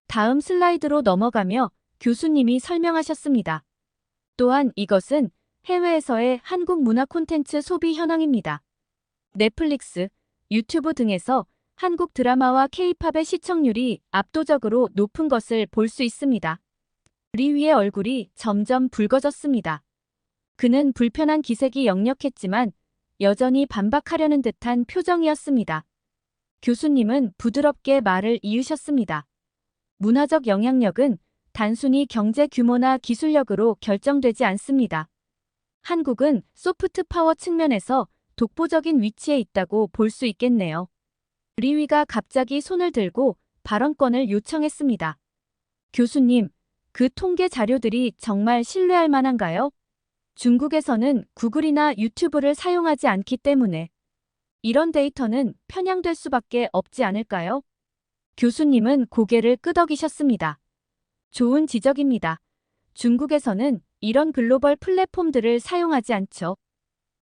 다음 슬라이드로 넘어가며 교수님이 설명하셨습니다. 또한 이것은 해외에서의 한국 문화 콘텐츠 소비 현황입니다. 넷플릭스, 유튜브 등에서 한국 드라마와 K-팝의 시청률이 압도적으로 높은 것을 볼 수 있습니다. 리위의 얼굴이 점점 붉어졌습니다. 그는 불편한 기색이 역력했지만 여전히 반박하려는 듯한 표정이었습니다. 교수님은 부드럽게 말을 이으셨습니다. 문화적 영향력은 단순히 경제 규모나 기술력으로 결정되지 않습니다. 한국은 소프트 파워 측면에서 독보적인 위치에 있다고 볼 수 있겠네요. 리위가 갑자기 손을 들고 발언권을 요청했습니다. 교수님, 그 통계 자료들이 정말 신뢰할 만한가요? 중국에서는 구글이나 유튜브를 사용하지 않기 때문에 이런 데이터는 편향될 수밖에 없지 않을까요? 교수님은 고개를 끄덕이셨습니다. 좋은 지적입니다. 중국에서는 이런 글로벌 플랫폼들을 사용하지 않죠.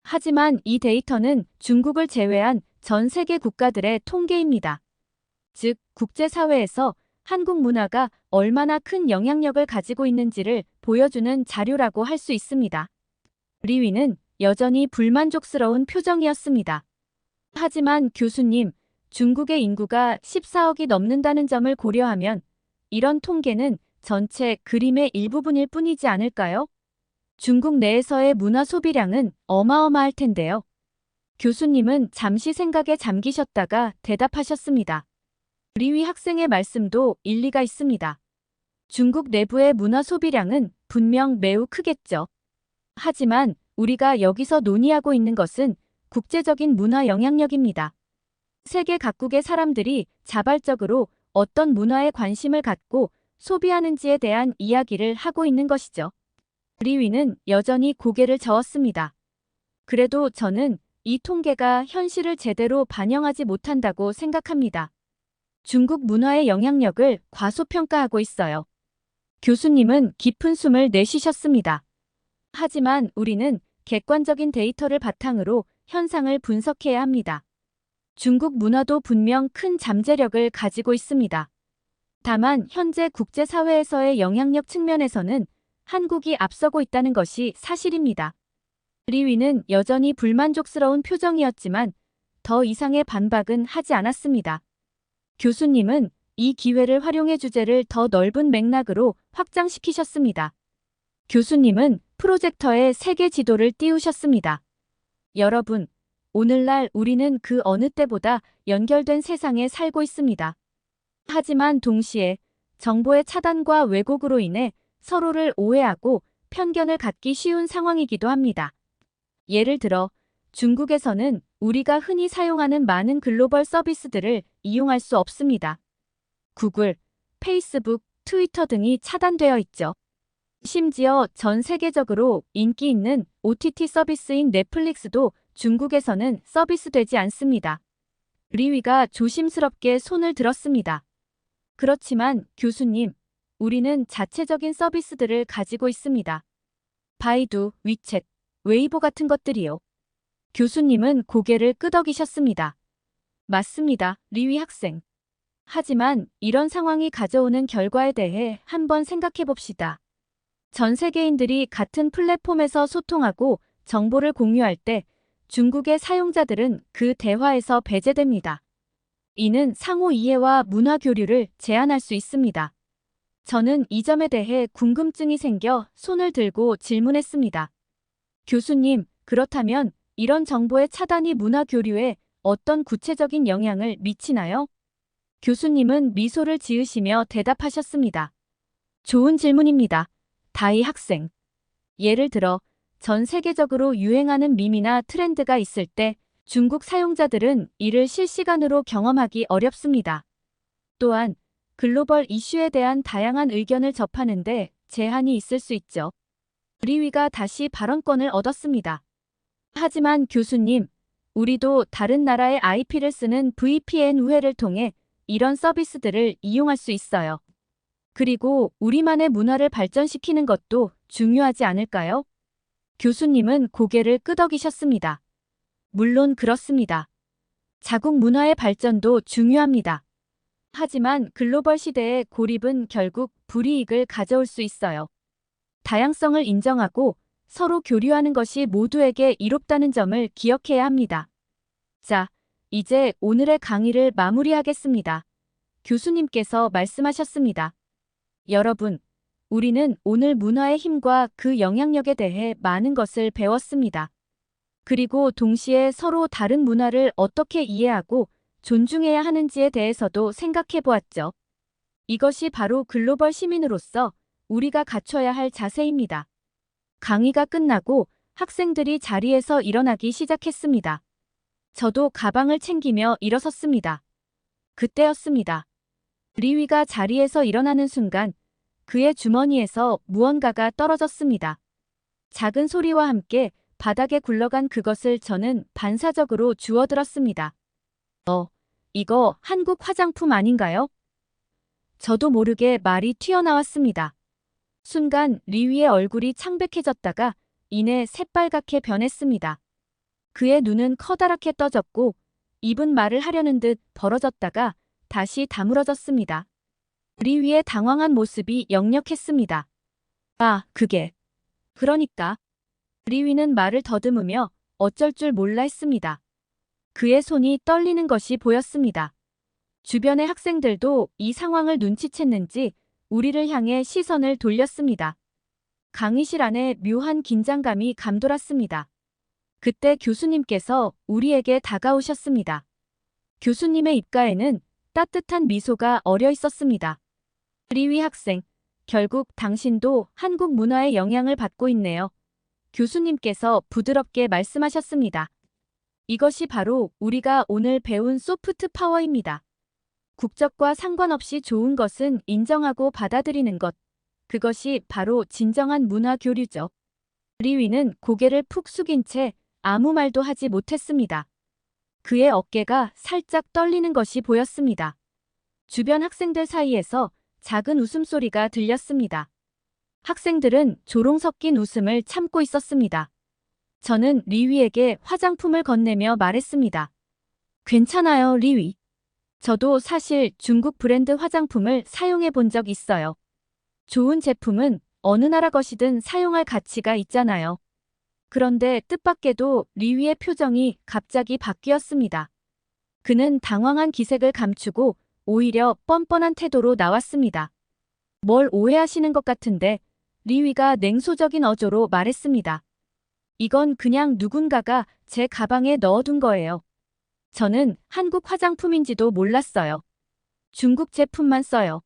하지만 이 데이터는 중국을 제외한 전 세계 국가들의 통계입니다. 즉, 국제사회에서 한국 문화가 얼마나 큰 영향력을 가지고 있는지를 보여주는 자료라고 할 수 있습니다. 리위는 여전히 불만족스러운 표정이었습니다. 하지만 교수님, 중국의 인구가 14억이 넘는다는 점을 고려하면 이런 통계는 전체 그림의 일부분일 뿐이지 않을까요? 중국 내에서의 문화 소비량은 어마어마할 텐데요. 교수님은 잠시 생각에 잠기셨다가 대답하셨습니다. 리위 학생의 말씀도 일리가 있습니다. 중국 내부의 문화 소비량은 분명 매우 크겠죠. 하지만 우리가 여기서 논의하고 있는 것은 국제적인 문화 영향력입니다. 세계 각국의 사람들이 자발적으로 어떤 문화에 관심을 갖고 소비하는지에 대한 이야기를 하고 있는 것이죠. 리위는 여전히 고개를 저었습니다. 그래도 저는 이 통계가 현실을 제대로 반영하지 못한다고 생각합니다. 중국 문화의 영향력을 과소평가하고 있어요. 교수님은 깊은 숨을 내쉬셨습니다. 하지만 우리는 객관적인 데이터를 바탕으로 현상을 분석해야 합니다. 중국 문화도 분명 큰 잠재력을 가지고 있습니다. 다만 현재 국제사회에서의 영향력 측면에서는 한국이 앞서고 있다는 것이 사실입니다. 리위는 여전히 불만족스러운 표정이었지만 더 이상의 반박은 하지 않았습니다. 교수님은 이 기회를 활용해 주제를 더 넓은 맥락으로 확장시키셨습니다. 교수님은 프로젝터에 세계 지도를 띄우셨습니다. 여러분, 오늘날 우리는 그 어느 때보다 연결된 세상에 살고 있습니다. 하지만 동시에 정보의 차단과 왜곡으로 인해 서로를 오해하고 편견을 갖기 쉬운 상황이기도 합니다. 예를 들어 중국에서는 우리가 흔히 사용하는 많은 글로벌 서비스들을 이용할 수 없습니다. 구글, 페이스북, 트위터 등이 차단되어 있죠. 심지어 전 세계적으로 인기 있는 OTT 서비스인 넷플릭스도 중국에서는 서비스되지 않습니다. 리위가 조심스럽게 손을 들었습니다. 그렇지만 교수님, 우리는 자체적인 서비스들을 가지고 있습니다. 바이두, 위챗, 웨이보 같은 것들이요. 교수님은 고개를 끄덕이셨습니다. 맞습니다, 리위 학생. 하지만 이런 상황이 가져오는 결과에 대해 한번 생각해 봅시다. 전 세계인들이 같은 플랫폼에서 소통하고 정보를 공유할 때 중국의 사용자들은 그 대화에서 배제됩니다. 이는 상호 이해와 문화 교류를 제한할 수 있습니다. 저는 이 점에 대해 궁금증이 생겨 손을 들고 질문했습니다. 교수님, 그렇다면 이런 정보의 차단이 문화 교류에 어떤 구체적인 영향을 미치나요? 교수님은 미소를 지으시며 대답하셨습니다. 좋은 질문입니다. 다이 학생. 예를 들어, 전 세계적으로 유행하는 밈이나 트렌드가 있을 때 중국 사용자들은 이를 실시간으로 경험하기 어렵습니다. 또한 글로벌 이슈에 대한 다양한 의견을 접하는데 제한이 있을 수 있죠. 리위가 다시 발언권을 얻었습니다. 하지만 교수님, 우리도 다른 나라의 IP를 쓰는 VPN 우회를 통해 이런 서비스들을 이용할 수 있어요. 그리고 우리만의 문화를 발전시키는 것도 중요하지 않을까요? 교수님은 고개를 끄덕이셨습니다. 물론 그렇습니다. 자국 문화의 발전도 중요합니다. 하지만 글로벌 시대의 고립은 결국 불이익을 가져올 수 있어요. 다양성을 인정하고 서로 교류하는 것이 모두에게 이롭다는 점을 기억해야 합니다. 자, 이제 오늘의 강의를 마무리하겠습니다. 교수님께서 말씀하셨습니다. 여러분, 우리는 오늘 문화의 힘과 그 영향력에 대해 많은 것을 배웠습니다. 그리고 동시에 서로 다른 문화를 어떻게 이해하고 존중해야 하는지에 대해서도 생각해 보았죠. 이것이 바로 글로벌 시민으로서 우리가 갖춰야 할 자세입니다. 강의가 끝나고 학생들이 자리에서 일어나기 시작했습니다. 저도 가방을 챙기며 일어섰습니다. 그때였습니다. 리위가 자리에서 일어나는 순간 그의 주머니에서 무언가가 떨어졌습니다. 작은 소리와 함께 바닥에 굴러간 그것을 저는 반사적으로 주워들었습니다. 이거 한국 화장품 아닌가요? 저도 모르게 말이 튀어나왔습니다. 순간 리위의 얼굴이 창백해졌다가 이내 새빨갛게 변했습니다. 그의 눈은 커다랗게 떠졌고 입은 말을 하려는 듯 벌어졌다가 다시 다물어졌습니다. 리위의 당황한 모습이 역력했습니다. 그게. 그러니까. 리위는 말을 더듬으며 어쩔 줄 몰라 했습니다. 그의 손이 떨리는 것이 보였습니다. 주변의 학생들도 이 상황을 눈치챘는지 우리를 향해 시선을 돌렸습니다. 강의실 안에 묘한 긴장감이 감돌았습니다. 그때 교수님께서 우리에게 다가오셨습니다. 교수님의 입가에는 따뜻한 미소가 어려 있었습니다. 리위 학생, 결국 당신도 한국 문화의 영향을 받고 있네요. 교수님께서 부드럽게 말씀하셨습니다. 이것이 바로 우리가 오늘 배운 소프트 파워입니다. 국적과 상관없이 좋은 것은 인정하고 받아들이는 것. 그것이 바로 진정한 문화 교류죠. 리위는 고개를 푹 숙인 채 아무 말도 하지 못했습니다. 그의 어깨가 살짝 떨리는 것이 보였습니다. 주변 학생들 사이에서 작은 웃음소리가 들렸습니다. 학생들은 조롱 섞인 웃음을 참고 있었습니다. 저는 리위에게 화장품을 건네며 말했습니다. 괜찮아요, 리위. 저도 사실 중국 브랜드 화장품을 사용해 본 적 있어요. 좋은 제품은 어느 나라 것이든 사용할 가치가 있잖아요. 그런데 뜻밖에도 리위의 표정이 갑자기 바뀌었습니다. 그는 당황한 기색을 감추고 오히려 뻔뻔한 태도로 나왔습니다. 뭘 오해하시는 것 같은데 리위가 냉소적인 어조로 말했습니다. 이건 그냥 누군가가 제 가방에 넣어둔 거예요. 저는 한국 화장품인지도 몰랐어요. 중국 제품만 써요.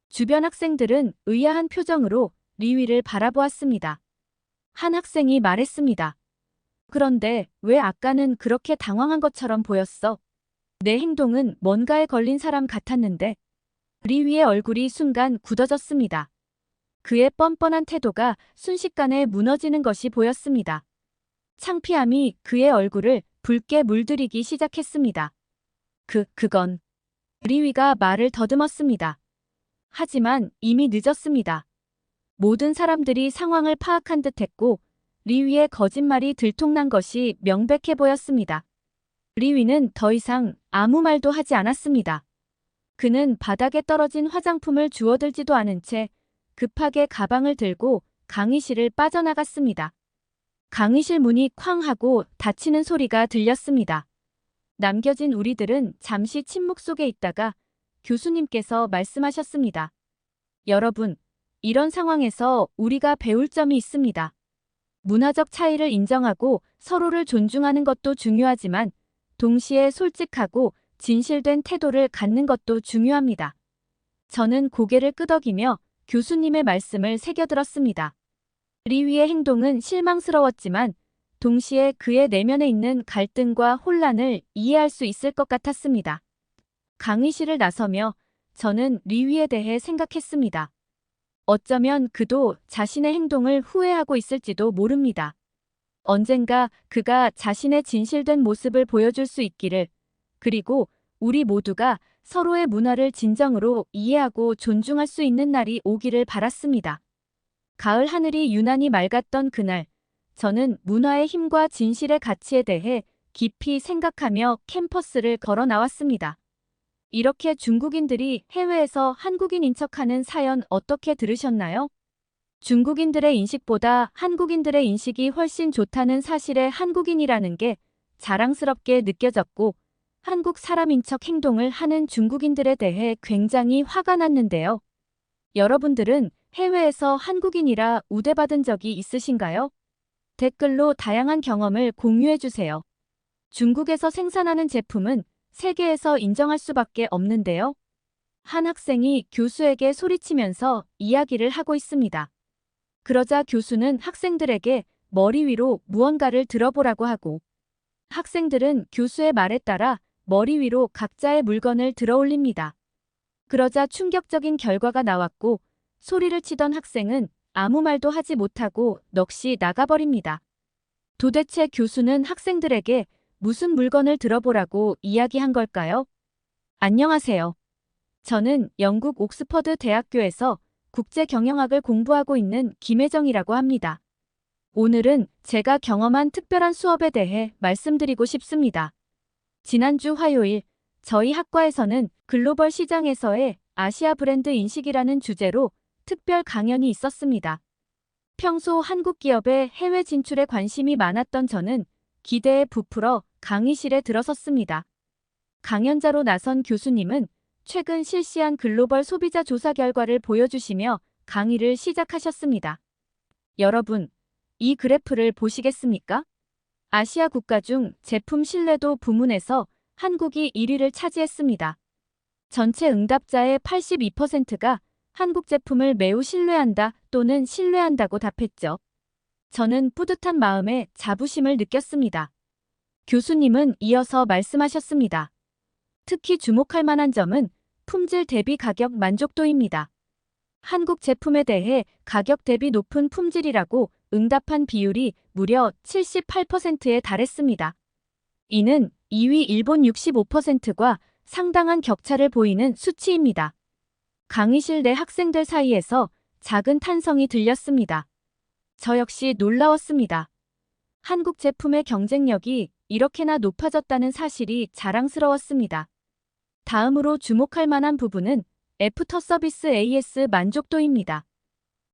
주변 학생들은 의아한 표정으로 리위를 바라보았습니다. 한 학생이 말했습니다. 그런데 왜 아까는 그렇게 당황한 것처럼 보였어? 내 행동은 뭔가에 걸린 사람 같았는데. 리위의 얼굴이 순간 굳어졌습니다. 그의 뻔뻔한 태도가 순식간에 무너지는 것이 보였습니다. 창피함이 그의 얼굴을 붉게 물들이기 시작했습니다. 그건. 리위가 말을 더듬었습니다. 하지만 이미 늦었습니다. 모든 사람들이 상황을 파악한 듯했고 리위의 거짓말이 들통난 것이 명백해 보였습니다. 리위는 더 이상 아무 말도 하지 않았습니다. 그는 바닥에 떨어진 화장품을 주워들지도 않은 채 급하게 가방을 들고 강의실을 빠져나갔습니다. 강의실 문이 쾅 하고 닫히는 소리가 들렸습니다. 남겨진 우리들은 잠시 침묵 속에 있다가 교수님께서 말씀하셨습니다. 여러분, 이런 상황에서 우리가 배울 점이 있습니다. 문화적 차이를 인정하고 서로를 존중하는 것도 중요하지만 동시에 솔직하고 진실된 태도를 갖는 것도 중요합니다. 저는 고개를 끄덕이며 교수님의 말씀을 새겨들었습니다. 리위의 행동은 실망스러웠지만 동시에 그의 내면에 있는 갈등과 혼란을 이해할 수 있을 것 같았습니다. 강의실을 나서며 저는 리위에 대해 생각했습니다. 어쩌면 그도 자신의 행동을 후회하고 있을지도 모릅니다. 언젠가 그가 자신의 진실된 모습을 보여줄 수 있기를, 그리고 우리 모두가 서로의 문화를 진정으로 이해하고 존중할 수 있는 날이 오기를 바랐습니다. 가을 하늘이 유난히 맑았던 그날, 저는 문화의 힘과 진실의 가치에 대해 깊이 생각하며 캠퍼스를 걸어 나왔습니다. 이렇게 중국인들이 해외에서 한국인인 척하는 사연 어떻게 들으셨나요? 중국인들의 인식보다 한국인들의 인식이 훨씬 좋다는 사실에 한국인이라는 게 자랑스럽게 느껴졌고, 한국 사람인 척 행동을 하는 중국인들에 대해 굉장히 화가 났는데요. 여러분들은 해외에서 한국인이라 우대받은 적이 있으신가요? 댓글로 다양한 경험을 공유해주세요. 중국에서 생산하는 제품은 세계에서 인정할 수밖에 없는데요. 한 학생이 교수에게 소리치면서 이야기를 하고 있습니다. 그러자 교수는 학생들에게 머리 위로 무언가를 들어보라고 하고, 학생들은 교수의 말에 따라 머리 위로 각자의 물건을 들어 올립니다. 그러자 충격적인 결과가 나왔고, 소리를 치던 학생은 아무 말도 하지 못하고 넋이 나가버립니다. 도대체 교수는 학생들에게 무슨 물건을 들어보라고 이야기한 걸까요? 안녕하세요. 저는 영국 옥스퍼드 대학교에서 국제경영학을 공부하고 있는 김혜정이라고 합니다. 오늘은 제가 경험한 특별한 수업에 대해 말씀드리고 싶습니다. 지난주 화요일, 저희 학과에서는 글로벌 시장에서의 아시아 브랜드 인식이라는 주제로 특별 강연이 있었습니다. 평소 한국 기업의 해외 진출에 관심이 많았던 저는 기대에 부풀어 강의실에 들어섰습니다. 강연자로 나선 교수님은 최근 실시한 글로벌 소비자 조사 결과를 보여주시며 강의를 시작하셨습니다. 여러분, 이 그래프를 보시겠습니까? 아시아 국가 중 제품 신뢰도 부문에서 한국이 1위를 차지했습니다. 전체 응답자의 82%가 한국 제품을 매우 신뢰한다 또는 신뢰한다고 답했죠. 저는 뿌듯한 마음에 자부심을 느꼈습니다. 교수님은 이어서 말씀하셨습니다. 특히 주목할 만한 점은 품질 대비 가격 만족도입니다. 한국 제품에 대해 가격 대비 높은 품질이라고 응답한 비율이 무려 78%에 달했습니다. 이는 2위 일본 65%과 상당한 격차를 보이는 수치입니다. 강의실 내 학생들 사이에서 작은 탄성이 들렸습니다. 저 역시 놀라웠습니다. 한국 제품의 경쟁력이 이렇게나 높아졌다는 사실이 자랑스러웠습니다. 다음으로 주목할 만한 부분은 애프터 서비스 AS 만족도입니다.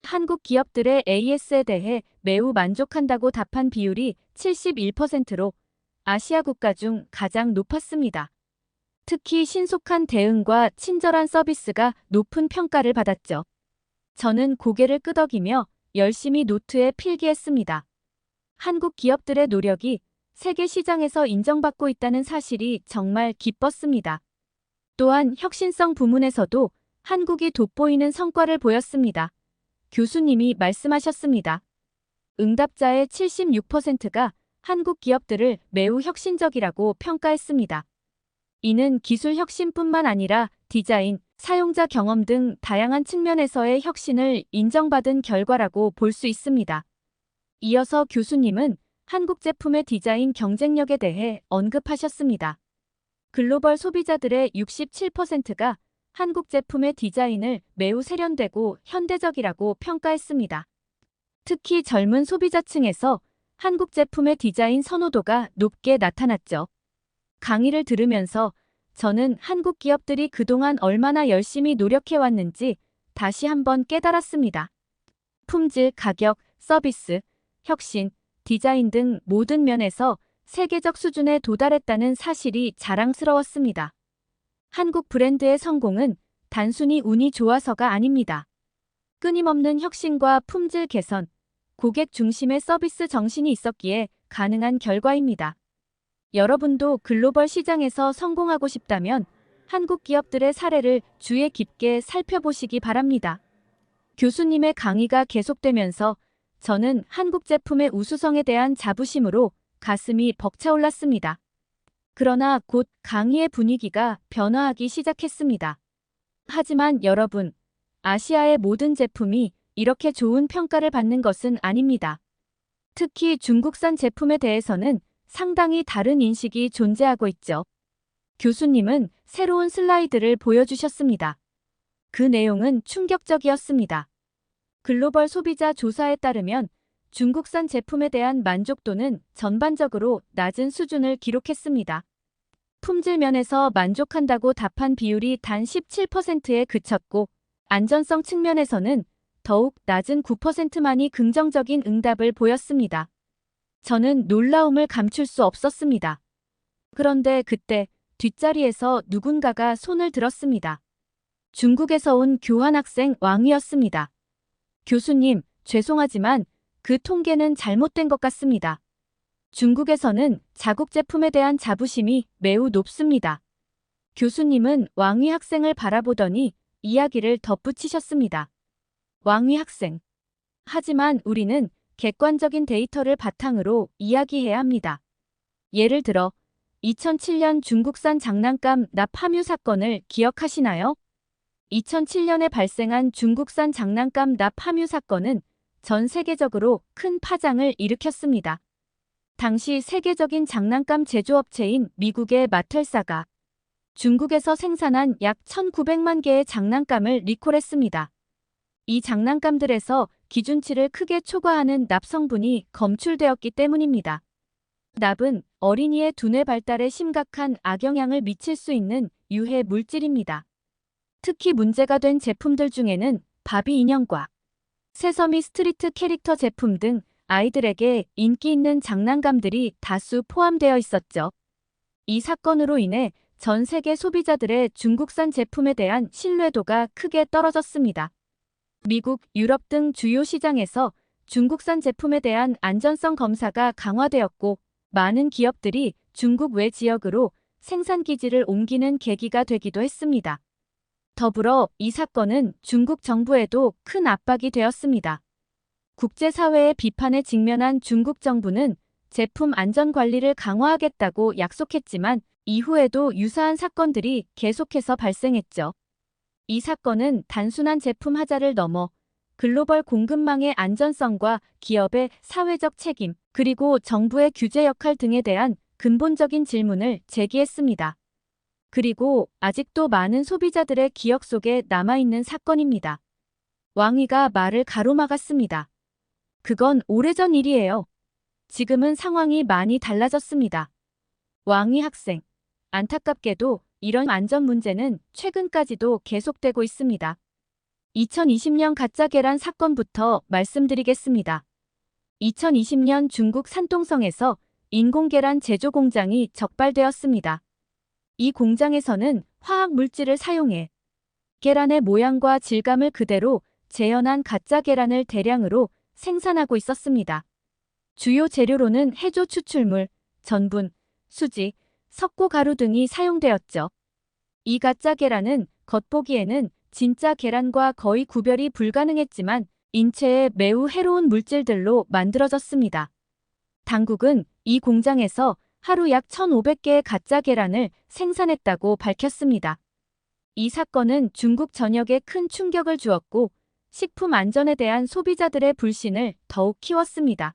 한국 기업들의 AS에 대해 매우 만족한다고 답한 비율이 71%로 아시아 국가 중 가장 높았습니다. 특히 신속한 대응과 친절한 서비스가 높은 평가를 받았죠. 저는 고개를 끄덕이며 열심히 노트에 필기했습니다. 한국 기업들의 노력이 세계 시장에서 인정받고 있다는 사실이 정말 기뻤습니다. 또한 혁신성 부문에서도 한국이 돋보이는 성과를 보였습니다. 교수님이 말씀하셨습니다. 응답자의 76%가 한국 기업들을 매우 혁신적이라고 평가했습니다. 이는 기술 혁신뿐만 아니라 디자인, 사용자 경험 등 다양한 측면에서의 혁신을 인정받은 결과라고 볼 수 있습니다. 이어서 교수님은 한국 제품의 디자인 경쟁력에 대해 언급하셨습니다. 글로벌 소비자들의 67%가 한국 제품의 디자인을 매우 세련되고 현대적이라고 평가했습니다. 특히 젊은 소비자층에서 한국 제품의 디자인 선호도가 높게 나타났죠. 강의를 들으면서 저는 한국 기업들이 그동안 얼마나 열심히 노력해왔는지 다시 한번 깨달았습니다. 품질, 가격, 서비스, 혁신, 디자인 등 모든 면에서 세계적 수준에 도달했다는 사실이 자랑스러웠습니다. 한국 브랜드의 성공은 단순히 운이 좋아서가 아닙니다. 끊임없는 혁신과 품질 개선, 고객 중심의 서비스 정신이 있었기에 가능한 결과입니다. 여러분도 글로벌 시장에서 성공하고 싶다면 한국 기업들의 사례를 주의 깊게 살펴보시기 바랍니다. 교수님의 강의가 계속되면서 저는 한국 제품의 우수성에 대한 자부심으로 가슴이 벅차올랐습니다. 그러나 곧 강의의 분위기가 변화하기 시작했습니다. 하지만 여러분, 아시아의 모든 제품이 이렇게 좋은 평가를 받는 것은 아닙니다. 특히 중국산 제품에 대해서는 상당히 다른 인식이 존재하고 있죠. 교수님은 새로운 슬라이드를 보여주셨습니다. 그 내용은 충격적이었습니다. 글로벌 소비자 조사에 따르면 중국산 제품에 대한 만족도는 전반적으로 낮은 수준을 기록했습니다. 품질 면에서 만족한다고 답한 비율이 단 17%에 그쳤고, 안전성 측면에서는 더욱 낮은 9%만이 긍정적인 응답을 보였습니다. 저는 놀라움을 감출 수 없었습니다. 그런데 그때 뒷자리에서 누군가가 손을 들었습니다. 중국에서 온 교환학생 왕이었습니다. 교수님, 죄송하지만 그 통계는 잘못된 것 같습니다. 중국에서는 자국 제품에 대한 자부심이 매우 높습니다. 교수님은 왕위 학생을 바라보더니 이야기를 덧붙이셨습니다. 왕위 학생. 하지만 우리는 객관적인 데이터를 바탕으로 이야기해야 합니다. 예를 들어 2007년 중국산 장난감 납 함유 사건을 기억하시나요? 2007년에 발생한 중국산 장난감 납 함유 사건은 전 세계적으로 큰 파장을 일으켰습니다. 당시 세계적인 장난감 제조업체인 미국의 마텔사가 중국에서 생산한 약 1900만 개의 장난감을 리콜했습니다. 이 장난감들에서 기준치를 크게 초과하는 납 성분이 검출되었기 때문입니다. 납은 어린이의 두뇌 발달에 심각한 악영향을 미칠 수 있는 유해 물질입니다. 특히 문제가 된 제품들 중에는 바비 인형과 세서미 스트리트 캐릭터 제품 등 아이들에게 인기 있는 장난감들이 다수 포함되어 있었죠. 이 사건으로 인해 전 세계 소비자들의 중국산 제품에 대한 신뢰도가 크게 떨어졌습니다. 미국, 유럽 등 주요 시장에서 중국산 제품에 대한 안전성 검사가 강화되었고, 많은 기업들이 중국 외 지역으로 생산 기지를 옮기는 계기가 되기도 했습니다. 더불어 이 사건은 중국 정부에도 큰 압박이 되었습니다. 국제사회의 비판에 직면한 중국 정부는 제품 안전 관리를 강화하겠다고 약속했지만 이후에도 유사한 사건들이 계속해서 발생했죠. 이 사건은 단순한 제품 하자를 넘어 글로벌 공급망의 안전성과 기업의 사회적 책임, 그리고 정부의 규제 역할 등에 대한 근본적인 질문을 제기했습니다. 그리고 아직도 많은 소비자들의 기억 속에 남아있는 사건입니다. 왕위가 말을 가로막았습니다. 그건 오래전 일이에요. 지금은 상황이 많이 달라졌습니다. 왕위 학생. 안타깝게도 이런 안전 문제는 최근까지도 계속되고 있습니다. 2020년 가짜 계란 사건부터 말씀드리겠습니다. 2020년 중국 산동성에서 인공 계란 제조 공장이 적발되었습니다. 이 공장에서는 화학 물질을 사용해 계란의 모양과 질감을 그대로 재현한 가짜 계란을 대량으로 생산하고 있었습니다. 주요 재료로는 해조 추출물, 전분, 수지, 석고 가루 등이 사용되었죠. 이 가짜 계란은 겉보기에는 진짜 계란과 거의 구별이 불가능했지만 인체에 매우 해로운 물질들로 만들어졌습니다. 당국은 이 공장에서 하루 약 1,500개의 가짜 계란을 생산했다고 밝혔습니다. 이 사건은 중국 전역에 큰 충격을 주었고 식품 안전에 대한 소비자들의 불신을 더욱 키웠습니다.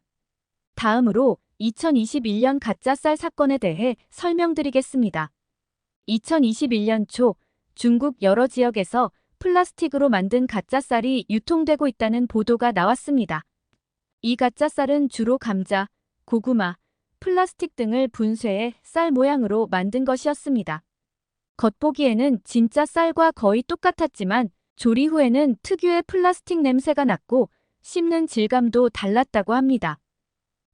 다음으로 2021년 가짜 쌀 사건에 대해 설명드리겠습니다. 2021년 초 중국 여러 지역에서 플라스틱으로 만든 가짜 쌀이 유통되고 있다는 보도가 나왔습니다. 이 가짜 쌀은 주로 감자, 고구마, 플라스틱 등을 분쇄해 쌀 모양으로 만든 것이었습니다. 겉보기에는 진짜 쌀과 거의 똑같았지만 조리 후에는 특유의 플라스틱 냄새가 났고 씹는 질감도 달랐다고 합니다.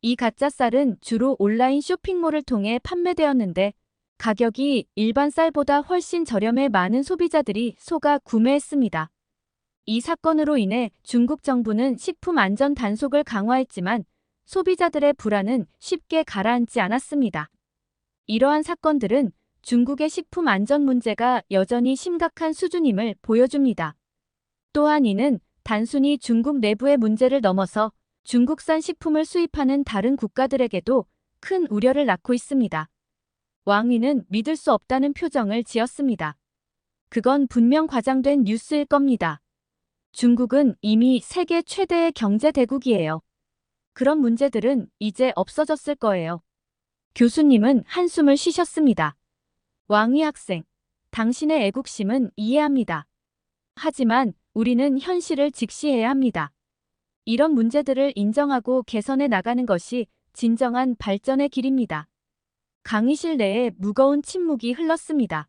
이 가짜 쌀은 주로 온라인 쇼핑몰을 통해 판매되었는데 가격이 일반 쌀보다 훨씬 저렴해 많은 소비자들이 속아 구매했습니다. 이 사건으로 인해 중국 정부는 식품 안전 단속을 강화했지만 소비자들의 불안은 쉽게 가라앉지 않았습니다. 이러한 사건들은 중국의 식품 안전 문제가 여전히 심각한 수준임을 보여줍니다. 또한 이는 단순히 중국 내부의 문제를 넘어서 중국산 식품을 수입하는 다른 국가들에게도 큰 우려를 낳고 있습니다. 왕위는 믿을 수 없다는 표정을 지었습니다. 그건 분명 과장된 뉴스일 겁니다. 중국은 이미 세계 최대의 경제 대국이에요. 그런 문제들은 이제 없어졌을 거예요. 교수님은 한숨을 쉬셨습니다. 왕위 학생, 당신의 애국심은 이해합니다. 하지만 우리는 현실을 직시해야 합니다. 이런 문제들을 인정하고 개선해 나가는 것이 진정한 발전의 길입니다. 강의실 내에 무거운 침묵이 흘렀습니다.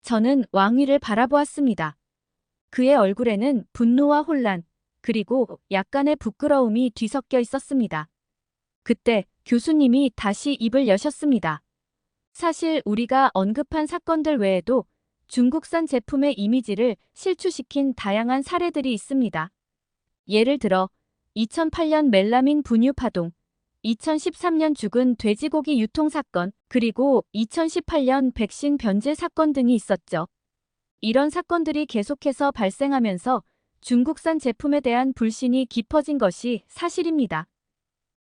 저는 왕위를 바라보았습니다. 그의 얼굴에는 분노와 혼란, 그리고 약간의 부끄러움이 뒤섞여 있었습니다. 그때 교수님이 다시 입을 여셨습니다. 사실 우리가 언급한 사건들 외에도 중국산 제품의 이미지를 실추시킨 다양한 사례들이 있습니다. 예를 들어 2008년 멜라민 분유 파동, 2013년 죽은 돼지고기 유통 사건, 그리고 2018년 백신 변질 사건 등이 있었죠. 이런 사건들이 계속해서 발생하면서 중국산 제품에 대한 불신이 깊어진 것이 사실입니다.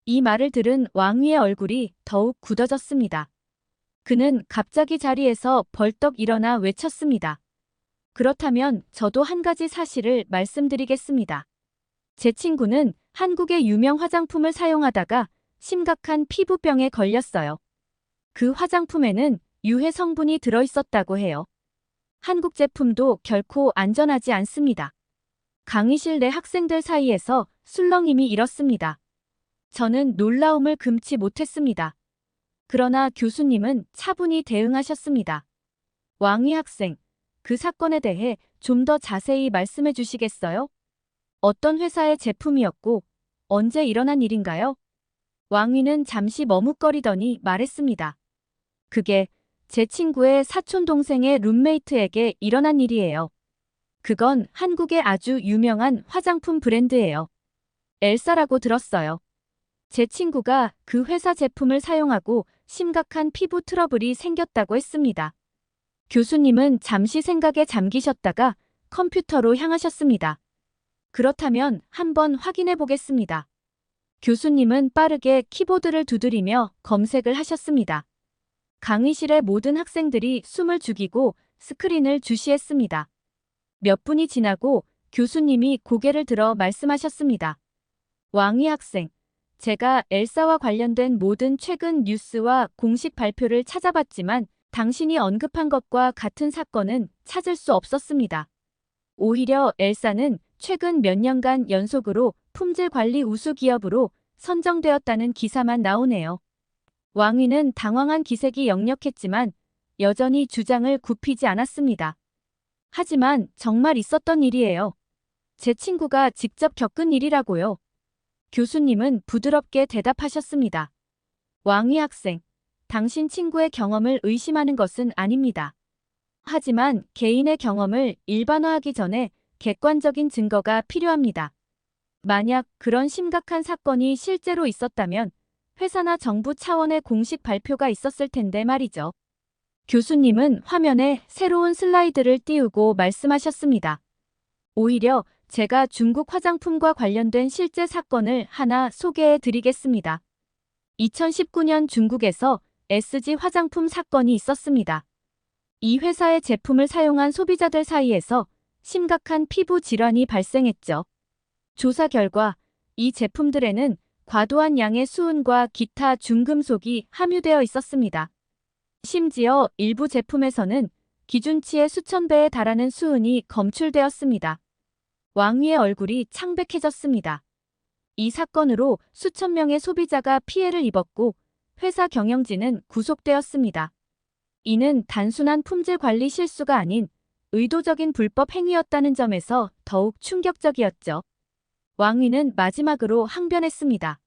이 말을 들은 왕위의 얼굴이 더욱 굳어졌습니다. 그는 갑자기 자리에서 벌떡 일어나 외쳤습니다. 그렇다면 저도 한 가지 사실을 말씀드리겠습니다. 제 친구는 한국의 유명 화장품을 사용하다가 심각한 피부병에 걸렸어요. 그 화장품에는 유해 성분이 들어있었다고 해요. 한국 제품도 결코 안전하지 않습니다. 강의실 내 학생들 사이에서 술렁임이 일었습니다. 저는 놀라움을 금치 못했습니다. 그러나 교수님은 차분히 대응하셨습니다. 왕위 학생, 그 사건에 대해 좀 더 자세히 말씀해 주시겠어요? 어떤 회사의 제품이었고 언제 일어난 일인가요? 왕위는 잠시 머뭇거리더니 말했습니다. 그게 제 친구의 사촌 동생의 룸메이트에게 일어난 일이에요. 그건 한국의 아주 유명한 화장품 브랜드예요. 엘사라고 들었어요. 제 친구가 그 회사 제품을 사용하고 심각한 피부 트러블이 생겼다고 했습니다. 교수님은 잠시 생각에 잠기셨다가 컴퓨터로 향하셨습니다. 그렇다면 한번 확인해 보겠습니다. 교수님은 빠르게 키보드를 두드리며 검색을 하셨습니다. 강의실의 모든 학생들이 숨을 죽이고 스크린을 주시했습니다. 몇 분이 지나고 교수님이 고개를 들어 말씀하셨습니다. 왕위 학생, 제가 엘사와 관련된 모든 최근 뉴스와 공식 발표를 찾아봤지만 당신이 언급한 것과 같은 사건은 찾을 수 없었습니다. 오히려 엘사는 최근 몇 년간 연속으로 품질 관리 우수 기업으로 선정되었다는 기사만 나오네요. 왕위는 당황한 기색이 역력했지만 여전히 주장을 굽히지 않았습니다. 하지만 정말 있었던 일이에요. 제 친구가 직접 겪은 일이라고요. 교수님은 부드럽게 대답하셨습니다. 왕위 학생, 당신 친구의 경험을 의심하는 것은 아닙니다. 하지만 개인의 경험을 일반화하기 전에 객관적인 증거가 필요합니다. 만약 그런 심각한 사건이 실제로 있었다면 회사나 정부 차원의 공식 발표가 있었을 텐데 말이죠. 교수님은 화면에 새로운 슬라이드를 띄우고 말씀하셨습니다. 오히려 제가 중국 화장품과 관련된 실제 사건을 하나 소개해 드리겠습니다. 2019년 중국에서 SG 화장품 사건이 있었습니다. 이 회사의 제품을 사용한 소비자들 사이에서 심각한 피부 질환이 발생했죠. 조사 결과 이 제품들에는 과도한 양의 수은과 기타 중금속이 함유되어 있었습니다. 심지어 일부 제품에서는 기준치의 수천 배에 달하는 수은이 검출되었습니다. 왕위의 얼굴이 창백해졌습니다. 이 사건으로 수천 명의 소비자가 피해를 입었고 회사 경영진은 구속되었습니다. 이는 단순한 품질 관리 실수가 아닌 의도적인 불법 행위였다는 점에서 더욱 충격적이었죠. 왕위는 마지막으로 항변했습니다.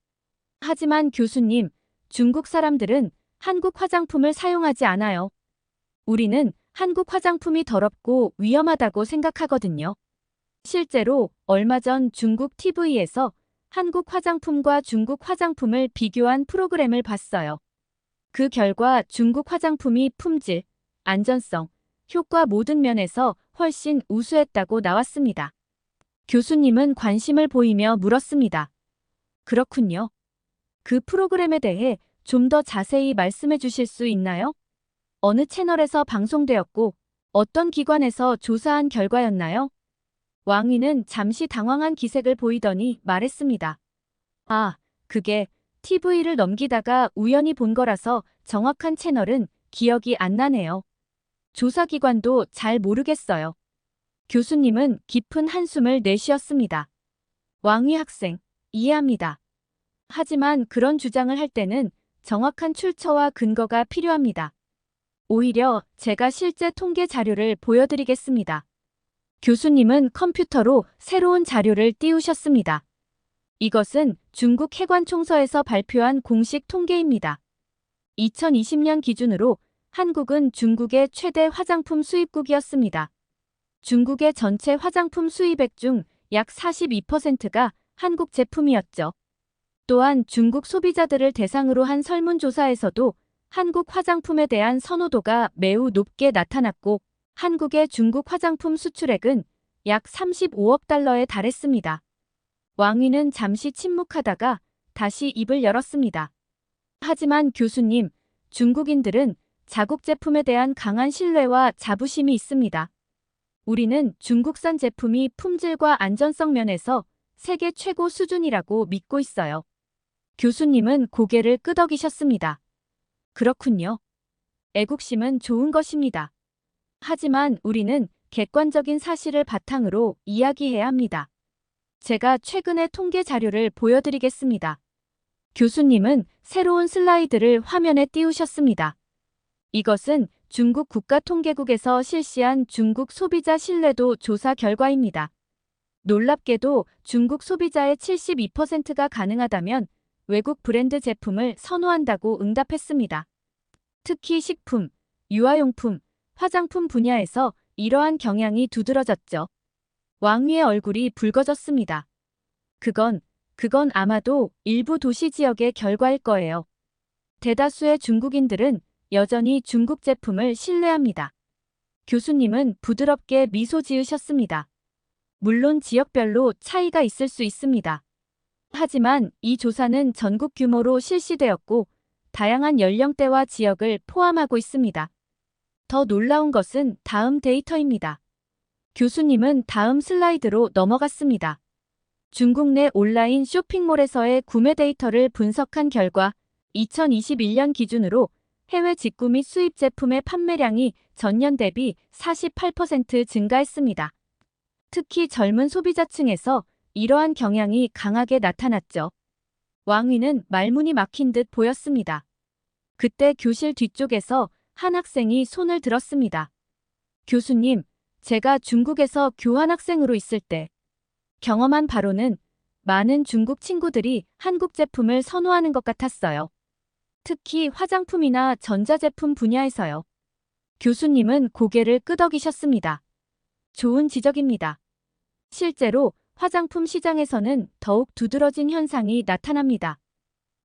하지만 교수님, 중국 사람들은 한국 화장품을 사용하지 않아요. 우리는 한국 화장품이 더럽고 위험하다고 생각하거든요. 실제로 얼마 전 중국 TV에서 한국 화장품과 중국 화장품을 비교한 프로그램을 봤어요. 그 결과 중국 화장품이 품질, 안전성, 효과 모든 면에서 훨씬 우수했다고 나왔습니다. 교수님은 관심을 보이며 물었습니다. 그렇군요. 그 프로그램에 대해 좀 더 자세히 말씀해 주실 수 있나요? 어느 채널에서 방송되었고 어떤 기관에서 조사한 결과였나요? 왕위는 잠시 당황한 기색을 보이더니 말했습니다. 아, 그게 TV를 넘기다가 우연히 본 거라서 정확한 채널은 기억이 안 나네요. 조사기관도 잘 모르겠어요. 교수님은 깊은 한숨을 내쉬었습니다. 왕위 학생, 이해합니다. 하지만 그런 주장을 할 때는 정확한 출처와 근거가 필요합니다. 오히려 제가 실제 통계 자료를 보여드리겠습니다. 교수님은 컴퓨터로 새로운 자료를 띄우셨습니다. 이것은 중국 해관총서에서 발표한 공식 통계입니다. 2020년 기준으로 한국은 중국의 최대 화장품 수입국이었습니다. 중국의 전체 화장품 수입액 중 약 42%가 한국 제품이었죠. 또한 중국 소비자들을 대상으로 한 설문조사에서도 한국 화장품에 대한 선호도가 매우 높게 나타났고 한국의 중국 화장품 수출액은 약 35억 달러에 달했습니다. 왕위는 잠시 침묵하다가 다시 입을 열었습니다. 하지만 교수님, 중국인들은 자국 제품에 대한 강한 신뢰와 자부심이 있습니다. 우리는 중국산 제품이 품질과 안전성 면에서 세계 최고 수준이라고 믿고 있어요. 교수님은 고개를 끄덕이셨습니다. 그렇군요. 애국심은 좋은 것입니다. 하지만 우리는 객관적인 사실을 바탕으로 이야기해야 합니다. 제가 최근의 통계 자료를 보여드리겠습니다. 교수님은 새로운 슬라이드를 화면에 띄우셨습니다. 이것은 중국 국가통계국에서 실시한 중국 소비자 신뢰도 조사 결과입니다. 놀랍게도 중국 소비자의 72%가 가능하다면 외국 브랜드 제품을 선호한다고 응답했습니다. 특히 식품, 유아용품, 화장품 분야에서 이러한 경향이 두드러졌죠. 왕위의 얼굴이 붉어졌습니다. 그건 아마도 일부 도시 지역의 결과일 거예요. 대다수의 중국인들은 여전히 중국 제품을 신뢰합니다. 교수님은 부드럽게 미소 지으셨습니다. 물론 지역별로 차이가 있을 수 있습니다. 하지만 이 조사는 전국 규모로 실시되었고 다양한 연령대와 지역을 포함하고 있습니다. 더 놀라운 것은 다음 데이터입니다. 교수님은 다음 슬라이드로 넘어갔습니다. 중국 내 온라인 쇼핑몰에서의 구매 데이터를 분석한 결과 2021년 기준으로 해외 직구 및 수입 제품의 판매량이 전년 대비 48% 증가했습니다. 특히 젊은 소비자층에서 이러한 경향이 강하게 나타났죠. 왕위는 말문이 막힌 듯 보였습니다. 그때 교실 뒤쪽에서 한 학생이 손을 들었습니다. 교수님, 제가 중국에서 교환학생으로 있을 때 경험한 바로는 많은 중국 친구들이 한국 제품을 선호하는 것 같았어요. 특히 화장품이나 전자제품 분야에서요. 교수님은 고개를 끄덕이셨습니다. 좋은 지적입니다. 실제로 화장품 시장에서는 더욱 두드러진 현상이 나타납니다.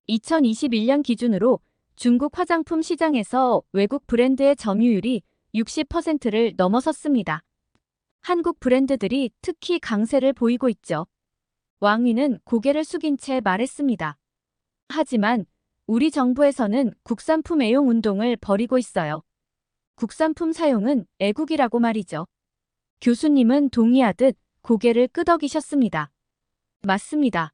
2021년 기준으로 중국 화장품 시장에서 외국 브랜드의 점유율이 60%를 넘어섰습니다. 한국 브랜드들이 특히 강세를 보이고 있죠. 왕위는 고개를 숙인 채 말했습니다. 하지만 우리 정부에서는 국산품 애용 운동을 벌이고 있어요. 국산품 사용은 애국이라고 말이죠. 교수님은 동의하듯 고개를 끄덕이셨습니다. 맞습니다.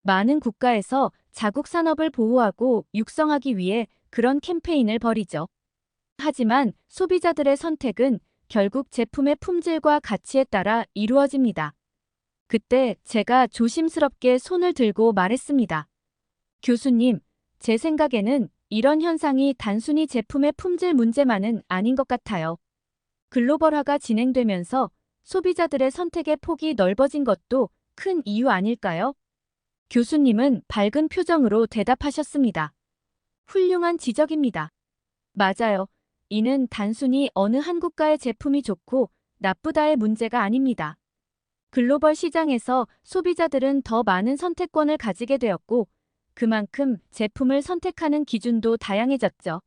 많은 국가에서 자국 산업을 보호하고 육성하기 위해 그런 캠페인을 벌이죠. 하지만 소비자들의 선택은 결국 제품의 품질과 가치에 따라 이루어집니다. 그때 제가 조심스럽게 손을 들고 말했습니다. 교수님, 제 생각에는 이런 현상이 단순히 제품의 품질 문제만은 아닌 것 같아요. 글로벌화가 진행되면서 소비자들의 선택의 폭이 넓어진 것도 큰 이유 아닐까요? 교수님은 밝은 표정으로 대답하셨습니다. 훌륭한 지적입니다. 맞아요. 이는 단순히 어느 한 국가의 제품이 좋고 나쁘다의 문제가 아닙니다. 글로벌 시장에서 소비자들은 더 많은 선택권을 가지게 되었고, 그만큼 제품을 선택하는 기준도 다양해졌죠.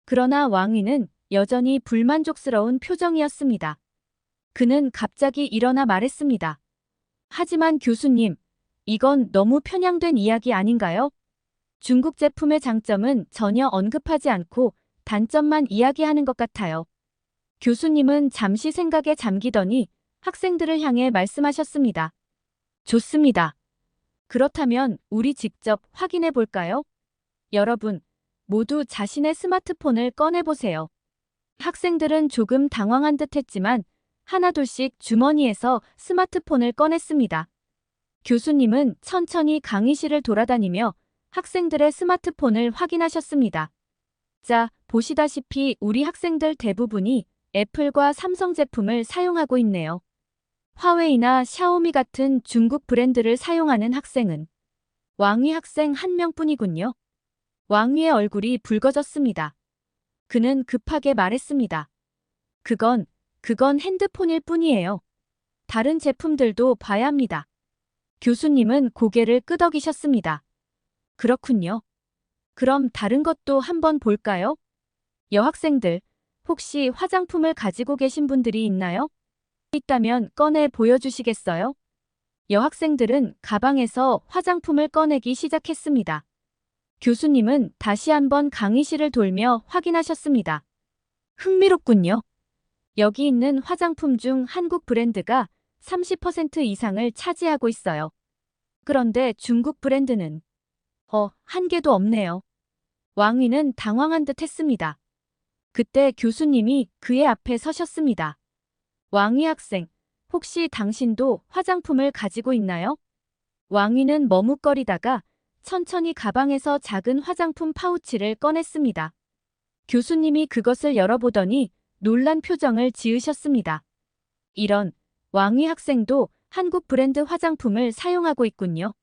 그러나 왕위는 여전히 불만족스러운 표정이었습니다. 그는 갑자기 일어나 말했습니다. 하지만 교수님, 이건 너무 편향된 이야기 아닌가요? 중국 제품의 장점은 전혀 언급하지 않고 단점만 이야기하는 것 같아요. 교수님은 잠시 생각에 잠기더니 학생들을 향해 말씀하셨습니다. 좋습니다. 그렇다면 우리 직접 확인해 볼까요? 여러분, 모두 자신의 스마트폰을 꺼내보세요. 학생들은 조금 당황한 듯 했지만 하나둘씩 주머니에서 스마트폰을 꺼냈습니다. 교수님은 천천히 강의실을 돌아다니며 학생들의 스마트폰을 확인하셨습니다. 자, 보시다시피 우리 학생들 대부분이 애플과 삼성 제품을 사용하고 있네요. 화웨이나 샤오미 같은 중국 브랜드를 사용하는 학생은 왕위 학생 한 명뿐이군요. 왕위의 얼굴이 붉어졌습니다. 그는 급하게 말했습니다. 그건 핸드폰일 뿐이에요. 다른 제품들도 봐야 합니다. 교수님은 고개를 끄덕이셨습니다. 그렇군요. 그럼 다른 것도 한번 볼까요? 여학생들, 혹시 화장품을 가지고 계신 분들이 있나요? 있다면 꺼내 보여주시겠어요? 여학생들은 가방에서 화장품을 꺼내기 시작했습니다. 교수님은 다시 한번 강의실을 돌며 확인하셨습니다. 흥미롭군요. 여기 있는 화장품 중 한국 브랜드가 30% 이상을 차지하고 있어요. 그런데 중국 브랜드는 한 개도 없네요. 왕위는 당황한 듯 했습니다. 그때 교수님이 그의 앞에 서셨습니다. 왕위 학생, 혹시 당신도 화장품을 가지고 있나요? 왕위는 머뭇거리다가 천천히 가방에서 작은 화장품 파우치를 꺼냈습니다. 교수님이 그것을 열어보더니 놀란 표정을 지으셨습니다. 이런, 왕위 학생도 한국 브랜드 화장품을 사용하고 있군요.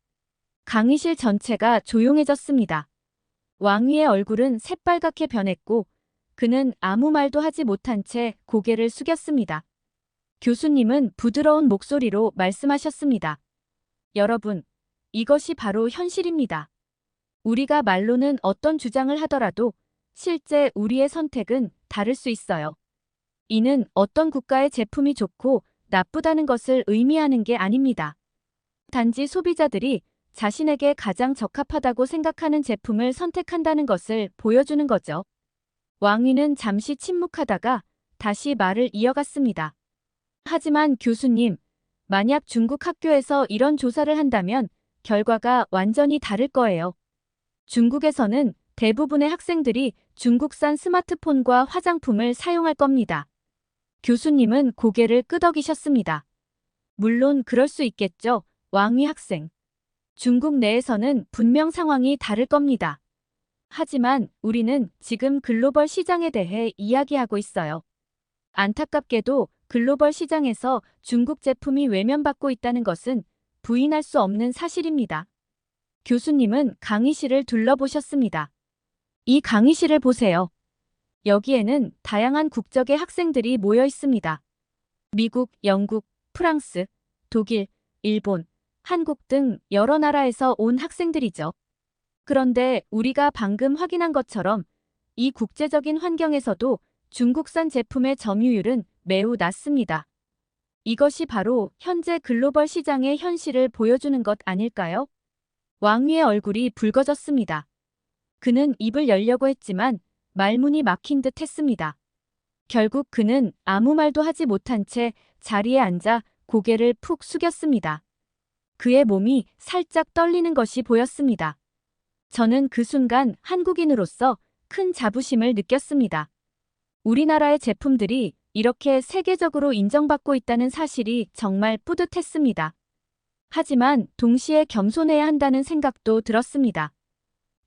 강의실 전체가 조용해졌습니다. 왕위의 얼굴은 새빨갛게 변했고 그는 아무 말도 하지 못한 채 고개를 숙였습니다. 교수님은 부드러운 목소리로 말씀하셨습니다. 여러분, 이것이 바로 현실입니다. 우리가 말로는 어떤 주장을 하더라도 실제 우리의 선택은 다를 수 있어요. 이는 어떤 국가의 제품이 좋고 나쁘다는 것을 의미하는 게 아닙니다. 단지 소비자들이 자신에게 가장 적합하다고 생각하는 제품을 선택한다는 것을 보여주는 거죠. 왕위는 잠시 침묵하다가 다시 말을 이어갔습니다. 하지만 교수님, 만약 중국 학교에서 이런 조사를 한다면 결과가 완전히 다를 거예요. 중국에서는 대부분의 학생들이 중국산 스마트폰과 화장품을 사용할 겁니다. 교수님은 고개를 끄덕이셨습니다. 물론 그럴 수 있겠죠, 왕위 학생. 중국 내에서는 분명 상황이 다를 겁니다. 하지만 우리는 지금 글로벌 시장에 대해 이야기하고 있어요. 안타깝게도 글로벌 시장에서 중국 제품이 외면받고 있다는 것은 부인할 수 없는 사실입니다. 교수님은 강의실을 둘러보셨습니다. 이 강의실을 보세요. 여기에는 다양한 국적의 학생들이 모여 있습니다. 미국, 영국, 프랑스, 독일, 일본, 한국 등 여러 나라에서 온 학생들이죠. 그런데 우리가 방금 확인한 것처럼 이 국제적인 환경에서도 중국산 제품의 점유율은 매우 낮습니다. 이것이 바로 현재 글로벌 시장의 현실을 보여주는 것 아닐까요? 왕위의 얼굴이 붉어졌습니다. 그는 입을 열려고 했지만 말문이 막힌 듯 했습니다. 결국 그는 아무 말도 하지 못한 채 자리에 앉아 고개를 푹 숙였습니다. 그의 몸이 살짝 떨리는 것이 보였습니다. 저는 그 순간 한국인으로서 큰 자부심을 느꼈습니다. 우리나라의 제품들이 이렇게 세계적으로 인정받고 있다는 사실이 정말 뿌듯했습니다. 하지만 동시에 겸손해야 한다는 생각도 들었습니다.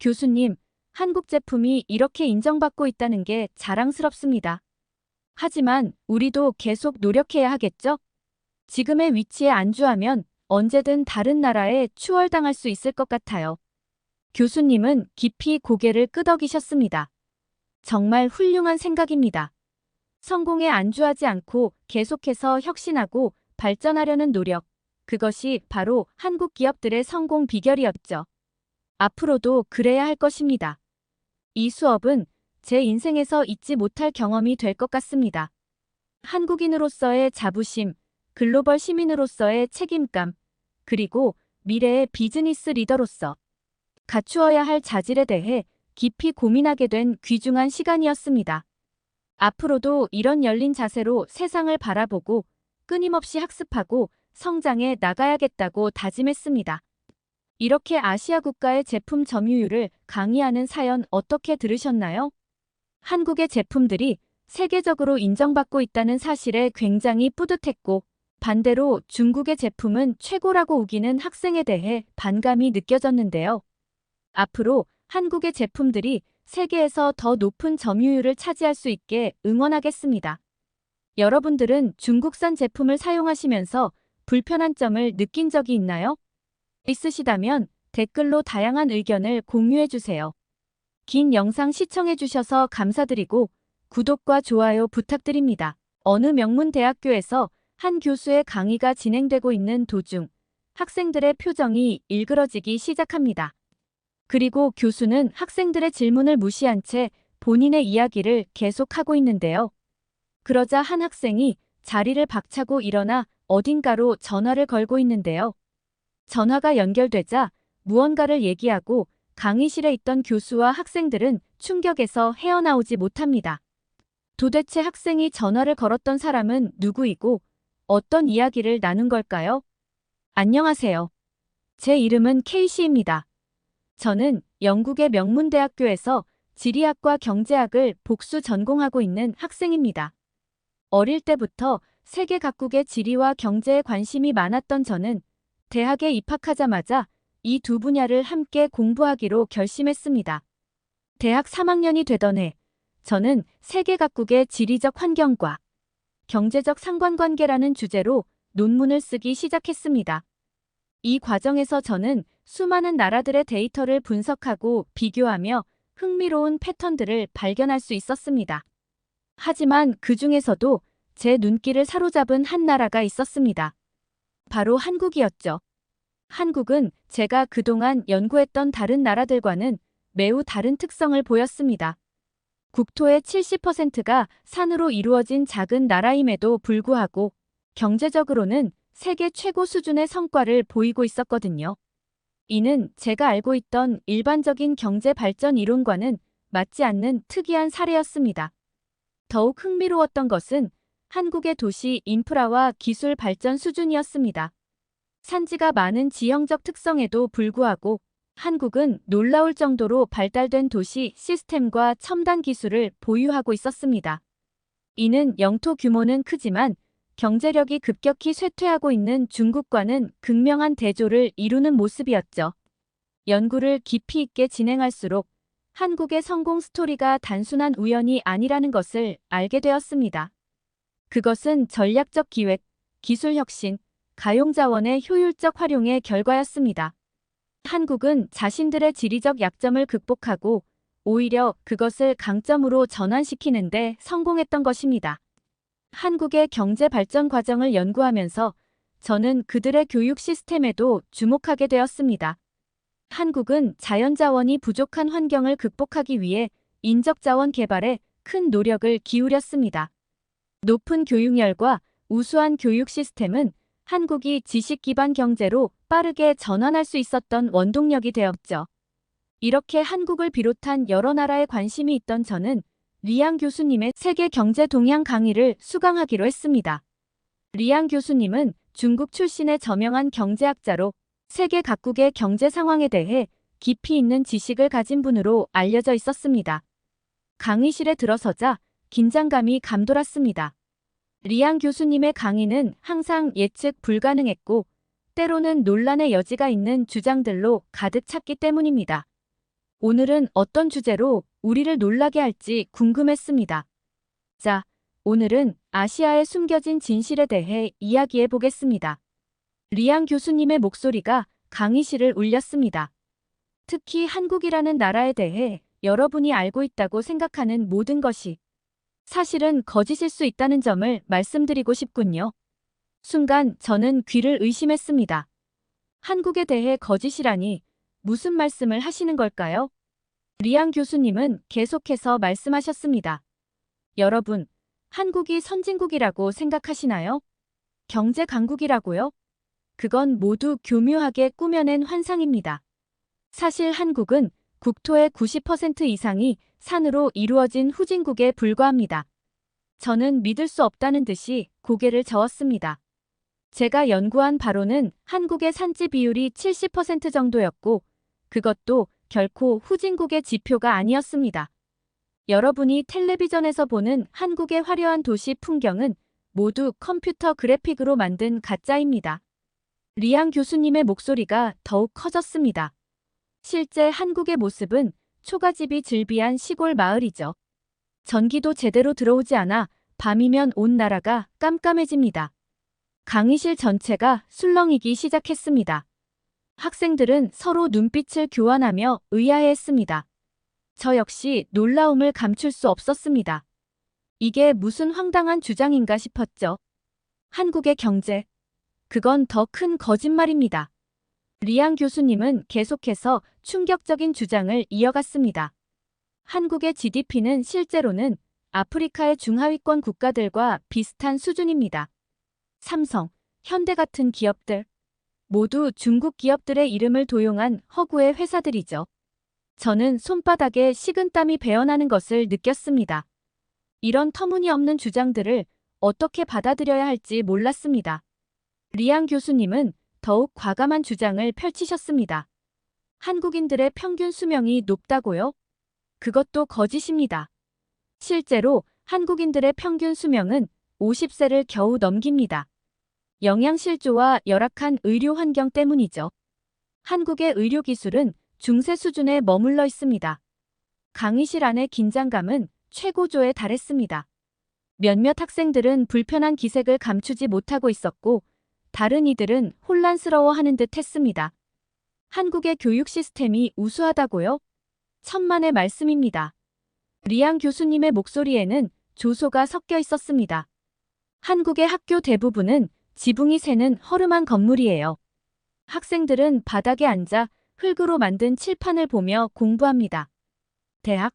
교수님, 한국 제품이 이렇게 인정받고 있다는 게 자랑스럽습니다. 하지만 우리도 계속 노력해야 하겠죠? 지금의 위치에 안주하면 언제든 다른 나라에 추월당할 수 있을 것 같아요. 교수님은 깊이 고개를 끄덕이셨습니다. 정말 훌륭한 생각입니다. 성공에 안주하지 않고 계속해서 혁신하고 발전하려는 노력. 그것이 바로 한국 기업들의 성공 비결이었죠. 앞으로도 그래야 할 것입니다. 이 수업은 제 인생에서 잊지 못할 경험이 될 것 같습니다. 한국인으로서의 자부심, 글로벌 시민으로서의 책임감, 그리고 미래의 비즈니스 리더로서 갖추어야 할 자질에 대해 깊이 고민하게 된 귀중한 시간이었습니다. 앞으로도 이런 열린 자세로 세상을 바라보고 끊임없이 학습하고 성장해 나가야겠다고 다짐했습니다. 이렇게 아시아 국가의 제품 점유율을 강의하는 사연 어떻게 들으셨나요? 한국의 제품들이 세계적으로 인정받고 있다는 사실에 굉장히 뿌듯했고, 반대로 중국의 제품은 최고라고 우기는 학생에 대해 반감이 느껴졌는데요. 앞으로 한국의 제품들이 세계에서 더 높은 점유율을 차지할 수 있게 응원하겠습니다. 여러분들은 중국산 제품을 사용하시면서 불편한 점을 느낀 적이 있나요? 있으시다면 댓글로 다양한 의견을 공유해주세요. 긴 영상 시청해주셔서 감사드리고 구독과 좋아요 부탁드립니다. 어느 명문 대학교에서 한 교수의 강의가 진행되고 있는 도중 학생들의 표정이 일그러지기 시작합니다. 그리고 교수는 학생들의 질문을 무시한 채 본인의 이야기를 계속하고 있는데요. 그러자 한 학생이 자리를 박차고 일어나 어딘가로 전화를 걸고 있는데요. 전화가 연결되자 무언가를 얘기하고 강의실에 있던 교수와 학생들은 충격에서 헤어나오지 못합니다. 도대체 학생이 전화를 걸었던 사람은 누구이고 어떤 이야기를 나눈 걸까요? 안녕하세요. 제 이름은 케이시입니다. 저는 영국의 명문대학교에서 지리학과 경제학을 복수 전공하고 있는 학생입니다. 어릴 때부터 세계 각국의 지리와 경제에 관심이 많았던 저는 대학에 입학하자마자 이 두 분야를 함께 공부하기로 결심했습니다. 대학 3학년이 되던 해, 저는 세계 각국의 지리적 환경과 경제적 상관관계라는 주제로 논문을 쓰기 시작했습니다. 이 과정에서 저는 수많은 나라들의 데이터를 분석하고 비교하며 흥미로운 패턴들을 발견할 수 있었습니다. 하지만 그 중에서도 제 눈길을 사로잡은 한 나라가 있었습니다. 바로 한국이었죠. 한국은 제가 그동안 연구했던 다른 나라들과는 매우 다른 특성을 보였습니다. 국토의 70%가 산으로 이루어진 작은 나라임에도 불구하고 경제적으로는 세계 최고 수준의 성과를 보이고 있었거든요. 이는 제가 알고 있던 일반적인 경제 발전 이론과는 맞지 않는 특이한 사례였습니다. 더욱 흥미로웠던 것은 한국의 도시 인프라와 기술 발전 수준이었습니다. 산지가 많은 지형적 특성에도 불구하고 한국은 놀라울 정도로 발달된 도시 시스템과 첨단 기술을 보유하고 있었습니다. 이는 영토 규모는 크지만 경제력이 급격히 쇠퇴하고 있는 중국과는 극명한 대조를 이루는 모습이었죠. 연구를 깊이 있게 진행할수록 한국의 성공 스토리가 단순한 우연이 아니라는 것을 알게 되었습니다. 그것은 전략적 기획, 기술 혁신, 가용자원의 효율적 활용의 결과였습니다. 한국은 자신들의 지리적 약점을 극복하고 오히려 그것을 강점으로 전환시키는 데 성공했던 것입니다. 한국의 경제 발전 과정을 연구하면서 저는 그들의 교육 시스템에도 주목하게 되었습니다. 한국은 자연자원이 부족한 환경을 극복하기 위해 인적자원 개발에 큰 노력을 기울였습니다. 높은 교육열과 우수한 교육 시스템은 한국이 지식 기반 경제로 빠르게 전환할 수 있었던 원동력이 되었죠. 이렇게 한국을 비롯한 여러 나라에 관심이 있던 저는 리앙 교수님의 세계 경제 동향 강의를 수강하기로 했습니다. 리앙 교수님은 중국 출신의 저명한 경제학자로 세계 각국의 경제 상황에 대해 깊이 있는 지식을 가진 분으로 알려져 있었습니다. 강의실에 들어서자 긴장감이 감돌았습니다. 리앙 교수님의 강의는 항상 예측 불가능했고 때로는 논란의 여지가 있는 주장들로 가득 찼기 때문입니다. 오늘은 어떤 주제로 우리를 놀라게 할지 궁금했습니다. 자, 오늘은 아시아의 숨겨진 진실에 대해 이야기해 보겠습니다. 리앙 교수님의 목소리가 강의실을 울렸습니다. 특히 한국이라는 나라에 대해 여러분이 알고 있다고 생각하는 모든 것이 사실은 거짓일 수 있다는 점을 말씀드리고 싶군요. 순간 저는 귀를 의심했습니다. 한국에 대해 거짓이라니 무슨 말씀을 하시는 걸까요? 리앙 교수님은 계속해서 말씀하셨습니다. 여러분, 한국이 선진국이라고 생각하시나요? 경제 강국이라고요? 그건 모두 교묘하게 꾸며낸 환상입니다. 사실 한국은 국토의 90% 이상이 산으로 이루어진 후진국에 불과합니다. 저는 믿을 수 없다는 듯이 고개를 저었습니다. 제가 연구한 바로는 한국의 산지 비율이 70% 정도였고, 그것도 결코 후진국의 지표가 아니었습니다. 여러분이 텔레비전에서 보는 한국의 화려한 도시 풍경은 모두 컴퓨터 그래픽으로 만든 가짜입니다. 리앙 교수님의 목소리가 더욱 커졌습니다. 실제 한국의 모습은 초가집이 즐비한 시골 마을이죠. 전기도 제대로 들어오지 않아 밤이면 온 나라가 깜깜해집니다. 강의실 전체가 술렁이기 시작했습니다. 학생들은 서로 눈빛을 교환하며 의아해했습니다. 저 역시 놀라움을 감출 수 없었습니다. 이게 무슨 황당한 주장인가 싶었죠. 한국의 경제, 그건 더 큰 거짓말입니다. 리앙 교수님은 계속해서 충격적인 주장을 이어갔습니다. 한국의 GDP는 실제로는 아프리카의 중하위권 국가들과 비슷한 수준입니다. 삼성, 현대 같은 기업들, 모두 중국 기업들의 이름을 도용한 허구의 회사들이죠. 저는 손바닥에 식은땀이 배어나는 것을 느꼈습니다. 이런 터무니없는 주장들을 어떻게 받아들여야 할지 몰랐습니다. 리앙 교수님은 더욱 과감한 주장을 펼치셨습니다. 한국인들의 평균 수명이 높다고요? 그것도 거짓입니다. 실제로 한국인들의 평균 수명은 50세를 겨우 넘깁니다. 영양실조와 열악한 의료 환경 때문이죠. 한국의 의료 기술은 중세 수준에 머물러 있습니다. 강의실 안의 긴장감은 최고조에 달했습니다. 몇몇 학생들은 불편한 기색을 감추지 못하고 있었고, 다른 이들은 혼란스러워하는 듯 했습니다. 한국의 교육 시스템이 우수하다고요? 천만의 말씀입니다. 리앙 교수님의 목소리에는 조소가 섞여 있었습니다. 한국의 학교 대부분은 지붕이 새는 허름한 건물이에요. 학생들은 바닥에 앉아 흙으로 만든 칠판을 보며 공부합니다. 대학?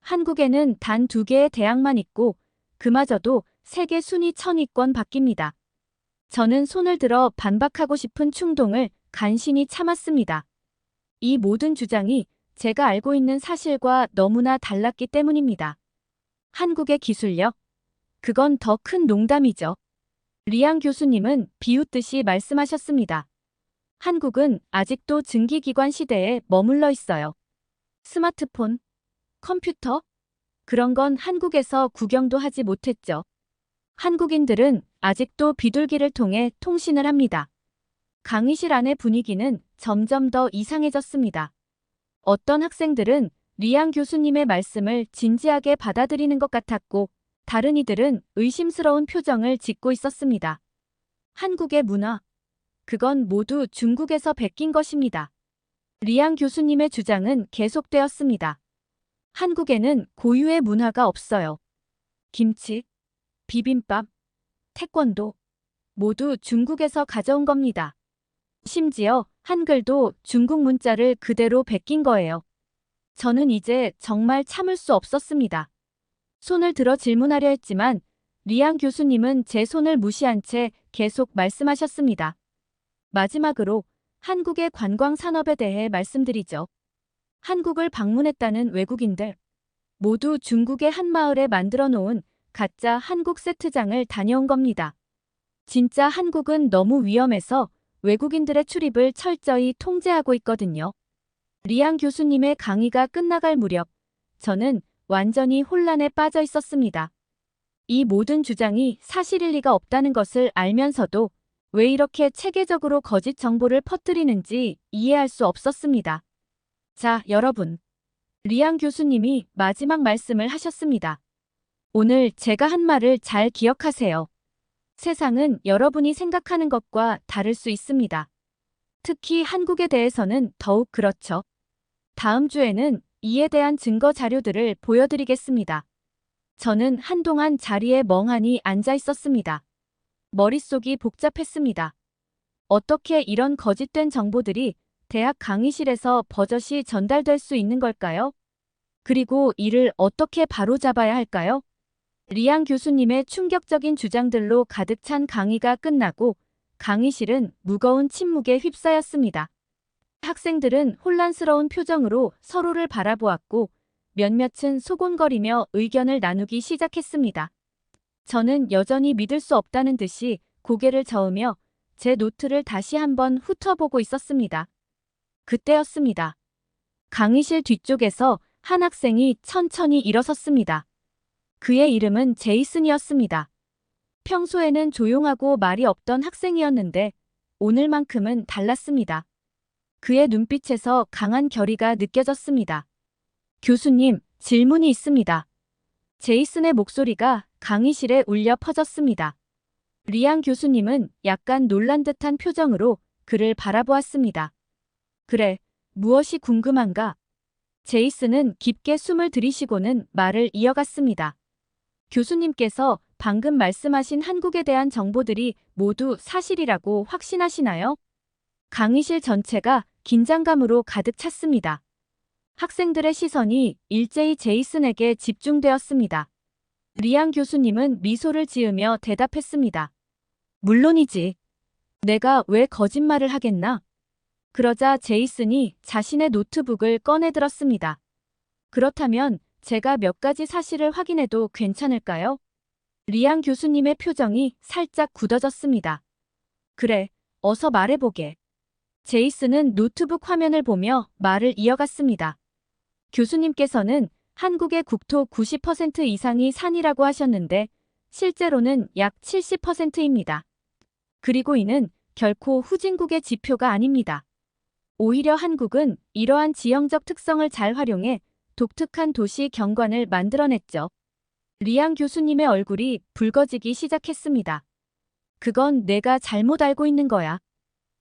한국에는 단 2개의 대학만 있고 그마저도 세계 순위 1000위권 밖입니다. 저는 손을 들어 반박하고 싶은 충동을 간신히 참았습니다. 이 모든 주장이 제가 알고 있는 사실과 너무나 달랐기 때문입니다. 한국의 기술력? 그건 더 큰 농담이죠. 리앙 교수님은 비웃듯이 말씀하셨습니다. 한국은 아직도 증기기관 시대에 머물러 있어요. 스마트폰, 컴퓨터? 그런 건 한국에서 구경도 하지 못했죠. 한국인들은 아직도 비둘기를 통해 통신을 합니다. 강의실 안의 분위기는 점점 더 이상해졌습니다. 어떤 학생들은 리앙 교수님의 말씀을 진지하게 받아들이는 것 같았고, 다른 이들은 의심스러운 표정을 짓고 있었습니다. 한국의 문화, 그건 모두 중국에서 베낀 것입니다. 리앙 교수님의 주장은 계속되었습니다. 한국에는 고유의 문화가 없어요. 김치, 비빔밥, 태권도, 모두 중국에서 가져온 겁니다. 심지어 한글도 중국 문자를 그대로 베낀 거예요. 저는 이제 정말 참을 수 없었습니다. 손을 들어 질문하려 했지만 리앙 교수님은 제 손을 무시한 채 계속 말씀하셨습니다. 마지막으로 한국의 관광 산업에 대해 말씀드리죠. 한국을 방문했다는 외국인들, 모두 중국의 한 마을에 만들어 놓은 가짜 한국 세트장을 다녀온 겁니다. 진짜 한국은 너무 위험해서 외국인들의 출입을 철저히 통제하고 있거든요. 리앙 교수님의 강의가 끝나갈 무렵, 저는 완전히 혼란에 빠져 있었습니다. 이 모든 주장이 사실일 리가 없다는 것을 알면서도 왜 이렇게 체계적으로 거짓 정보를 퍼뜨리는지 이해할 수 없었습니다. 자, 여러분. 리앙 교수님이 마지막 말씀을 하셨습니다. 오늘 제가 한 말을 잘 기억하세요. 세상은 여러분이 생각하는 것과 다를 수 있습니다. 특히 한국에 대해서는 더욱 그렇죠. 다음 주에는 이에 대한 증거 자료들을 보여드리겠습니다. 저는 한동안 자리에 멍하니 앉아 있었습니다. 머릿속이 복잡했습니다. 어떻게 이런 거짓된 정보들이 대학 강의실에서 버젓이 전달될 수 있는 걸까요? 그리고 이를 어떻게 바로잡아야 할까요? 리앙 교수님의 충격적인 주장들로 가득 찬 강의가 끝나고 강의실은 무거운 침묵에 휩싸였습니다. 학생들은 혼란스러운 표정으로 서로를 바라보았고 몇몇은 소곤거리며 의견을 나누기 시작했습니다. 저는 여전히 믿을 수 없다는 듯이 고개를 저으며 제 노트를 다시 한번 훑어보고 있었습니다. 그때였습니다. 강의실 뒤쪽에서 한 학생이 천천히 일어섰습니다. 그의 이름은 제이슨이었습니다. 평소에는 조용하고 말이 없던 학생이었는데 오늘만큼은 달랐습니다. 그의 눈빛에서 강한 결의가 느껴졌습니다. 교수님, 질문이 있습니다. 제이슨의 목소리가 강의실에 울려 퍼졌습니다. 리앙 교수님은 약간 놀란 듯한 표정으로 그를 바라보았습니다. 그래, 무엇이 궁금한가? 제이슨은 깊게 숨을 들이쉬고는 말을 이어갔습니다. 교수님께서 방금 말씀하신 한국에 대한 정보들이 모두 사실이라고 확신하시나요? 강의실 전체가 긴장감으로 가득 찼습니다. 학생들의 시선이 일제히 제이슨에게 집중되었습니다. 리앙 교수님은 미소를 지으며 대답했습니다. 물론이지. 내가 왜 거짓말을 하겠나? 그러자 제이슨이 자신의 노트북을 꺼내들었습니다. 그렇다면 제가 몇 가지 사실을 확인해도 괜찮을까요? 리앙 교수님의 표정이 살짝 굳어졌습니다. 그래, 어서 말해보게. 제이슨은 노트북 화면을 보며 말을 이어갔습니다. 교수님께서는 한국의 국토 90% 이상이 산이라고 하셨는데 실제로는 약 70%입니다. 그리고 이는 결코 후진국의 지표가 아닙니다. 오히려 한국은 이러한 지형적 특성을 잘 활용해 독특한 도시 경관을 만들어냈죠. 리앙 교수님의 얼굴이 붉어지기 시작했습니다. 그건 내가 잘못 알고 있는 거야.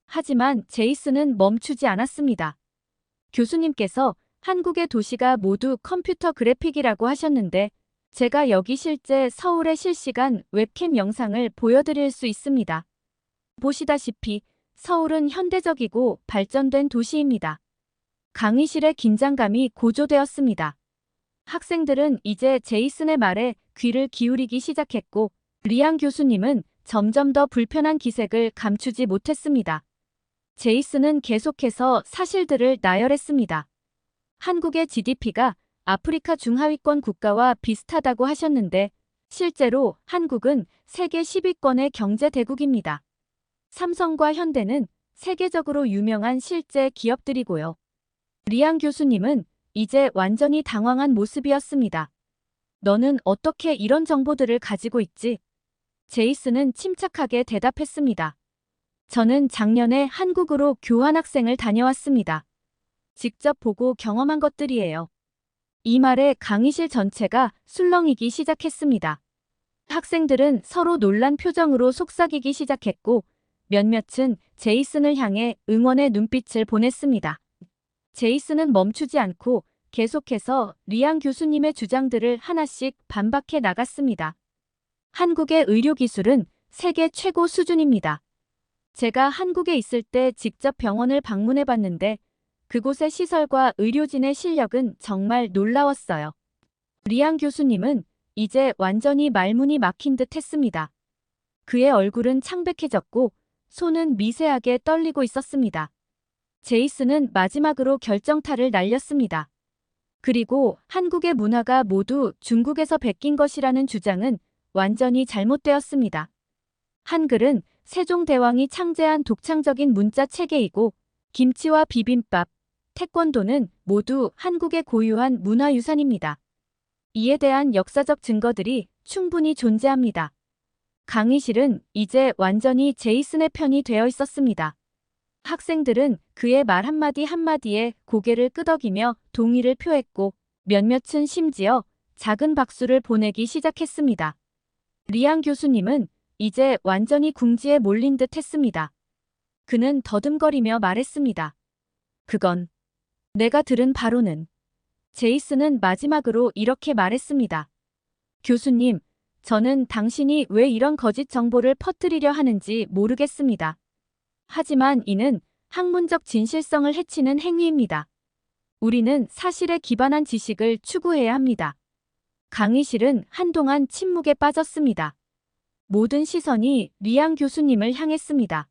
하지만 제이슨은 멈추지 않았습니다. 교수님께서 한국의 도시가 모두 컴퓨터 그래픽이라고 하셨는데 제가 여기 실제 서울의 실시간 웹캠 영상을 보여드릴 수 있습니다. 보시다시피 서울은 현대적이고 발전된 도시입니다. 강의실의 긴장감이 고조되었습니다. 학생들은 이제 제이슨의 말에 귀를 기울이기 시작했고 리앙 교수님은 점점 더 불편한 기색을 감추지 못했습니다. 제이슨은 계속해서 사실들을 나열했습니다. 한국의 GDP가 아프리카 중하위권 국가와 비슷하다고 하셨는데 실제로 한국은 세계 10위권의 경제 대국입니다. 삼성과 현대는 세계적으로 유명한 실제 기업들이고요. 리앙 교수님은 이제 완전히 당황한 모습이었습니다. 너는 어떻게 이런 정보들을 가지고 있지? 제이슨은 침착하게 대답했습니다. 저는 작년에 한국으로 교환학생을 다녀왔습니다. 직접 보고 경험한 것들이에요. 이 말에 강의실 전체가 술렁이기 시작했습니다. 학생들은 서로 놀란 표정으로 속삭이기 시작했고 몇몇은 제이슨을 향해 응원의 눈빛을 보냈습니다. 제이슨은 멈추지 않고 계속해서 리앙 교수님의 주장들을 하나씩 반박해 나갔습니다. 한국의 의료기술은 세계 최고 수준입니다. 제가 한국에 있을 때 직접 병원을 방문해 봤는데 그곳의 시설과 의료진의 실력은 정말 놀라웠어요. 리앙 교수님은 이제 완전히 말문이 막힌 듯 했습니다. 그의 얼굴은 창백해졌고 손은 미세하게 떨리고 있었습니다. 제이슨은 마지막으로 결정타를 날렸습니다. 그리고 한국의 문화가 모두 중국에서 베낀 것이라는 주장은 완전히 잘못되었습니다. 한글은 세종대왕이 창제한 독창적인 문자 체계이고 김치와 비빔밥, 태권도는 모두 한국의 고유한 문화유산입니다. 이에 대한 역사적 증거들이 충분히 존재합니다. 강의실은 이제 완전히 제이슨의 편이 되어 있었습니다. 학생들은 그의 말 한마디 한마디에 고개를 끄덕이며 동의를 표했고 몇몇은 심지어 작은 박수를 보내기 시작했습니다. 리앙 교수님은 이제 완전히 궁지에 몰린 듯 했습니다. 그는 더듬거리며 말했습니다. 그건 내가 들은 바로는. 제이슨은 마지막으로 이렇게 말했습니다. 교수님, 저는 당신이 왜 이런 거짓 정보를 퍼뜨리려 하는지 모르겠습니다. 하지만 이는 학문적 진실성을 해치는 행위입니다. 우리는 사실에 기반한 지식을 추구해야 합니다. 강의실은 한동안 침묵에 빠졌습니다. 모든 시선이 리앙 교수님을 향했습니다.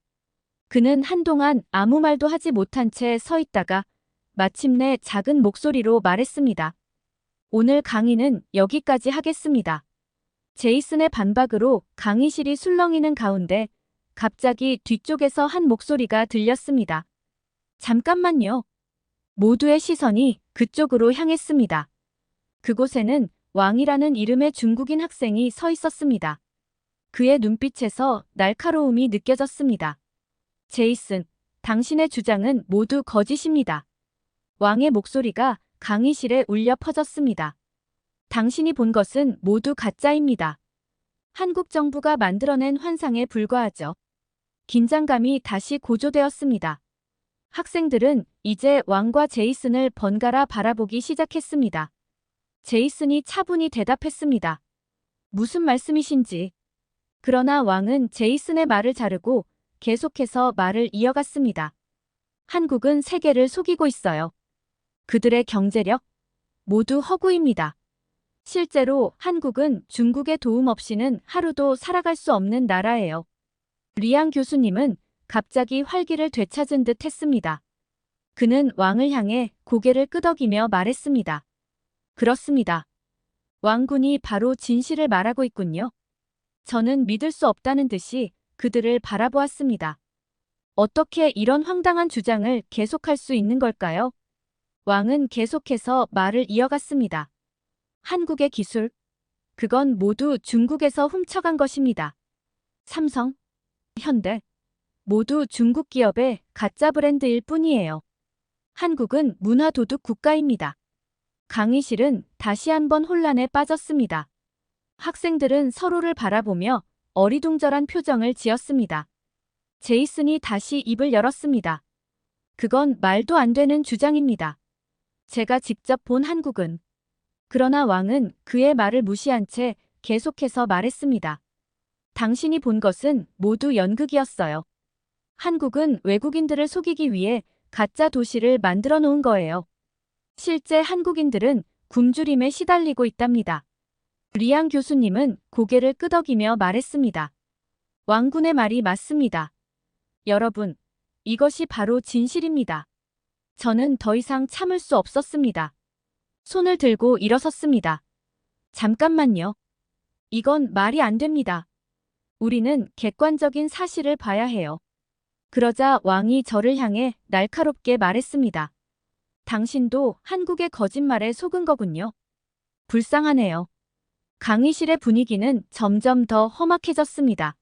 그는 한동안 아무 말도 하지 못한 채 서 있다가 마침내 작은 목소리로 말했습니다. 오늘 강의는 여기까지 하겠습니다. 제이슨의 반박으로 강의실이 술렁이는 가운데 갑자기 뒤쪽에서 한 목소리가 들렸습니다. 잠깐만요. 모두의 시선이 그쪽으로 향했습니다. 그곳에는 왕이라는 이름의 중국인 학생이 서 있었습니다. 그의 눈빛에서 날카로움이 느껴졌습니다. 제이슨, 당신의 주장은 모두 거짓입니다. 왕의 목소리가 강의실에 울려 퍼졌습니다. 당신이 본 것은 모두 가짜입니다. 한국 정부가 만들어낸 환상에 불과하죠. 긴장감이 다시 고조되었습니다. 학생들은 이제 왕과 제이슨을 번갈아 바라보기 시작했습니다. 제이슨이 차분히 대답했습니다. 무슨 말씀이신지. 그러나 왕은 제이슨의 말을 자르고 계속해서 말을 이어갔습니다. 한국은 세계를 속이고 있어요. 그들의 경제력 모두 허구입니다. 실제로 한국은 중국의 도움 없이는 하루도 살아갈 수 없는 나라예요. 리앙 교수님은 갑자기 활기를 되찾은 듯 했습니다. 그는 왕을 향해 고개를 끄덕이며 말했습니다. 그렇습니다. 왕군이 바로 진실을 말하고 있군요. 저는 믿을 수 없다는 듯이 그들을 바라보았습니다. 어떻게 이런 황당한 주장을 계속할 수 있는 걸까요? 왕은 계속해서 말을 이어갔습니다. 한국의 기술, 그건 모두 중국에서 훔쳐간 것입니다. 삼성, 현대, 모두 중국 기업의 가짜 브랜드일 뿐이에요. 한국은 문화도둑 국가입니다. 강의실은 다시 한번 혼란에 빠졌습니다. 학생들은 서로를 바라보며 어리둥절한 표정을 지었습니다. 제이슨이 다시 입을 열었습니다. 그건 말도 안 되는 주장입니다. 제가 직접 본 한국은. 그러나 왕은 그의 말을 무시한 채 계속해서 말했습니다. 당신이 본 것은 모두 연극이었어요. 한국은 외국인들을 속이기 위해 가짜 도시를 만들어 놓은 거예요. 실제 한국인들은 굶주림에 시달리고 있답니다. 리앙 교수님은 고개를 끄덕이며 말했습니다. 왕군의 말이 맞습니다. 여러분, 이것이 바로 진실입니다. 저는 더 이상 참을 수 없었습니다. 손을 들고 일어섰습니다. 잠깐만요. 이건 말이 안 됩니다. 우리는 객관적인 사실을 봐야 해요. 그러자 왕이 저를 향해 날카롭게 말했습니다. 당신도 한국의 거짓말에 속은 거군요. 불쌍하네요. 강의실의 분위기는 점점 더 험악해졌습니다.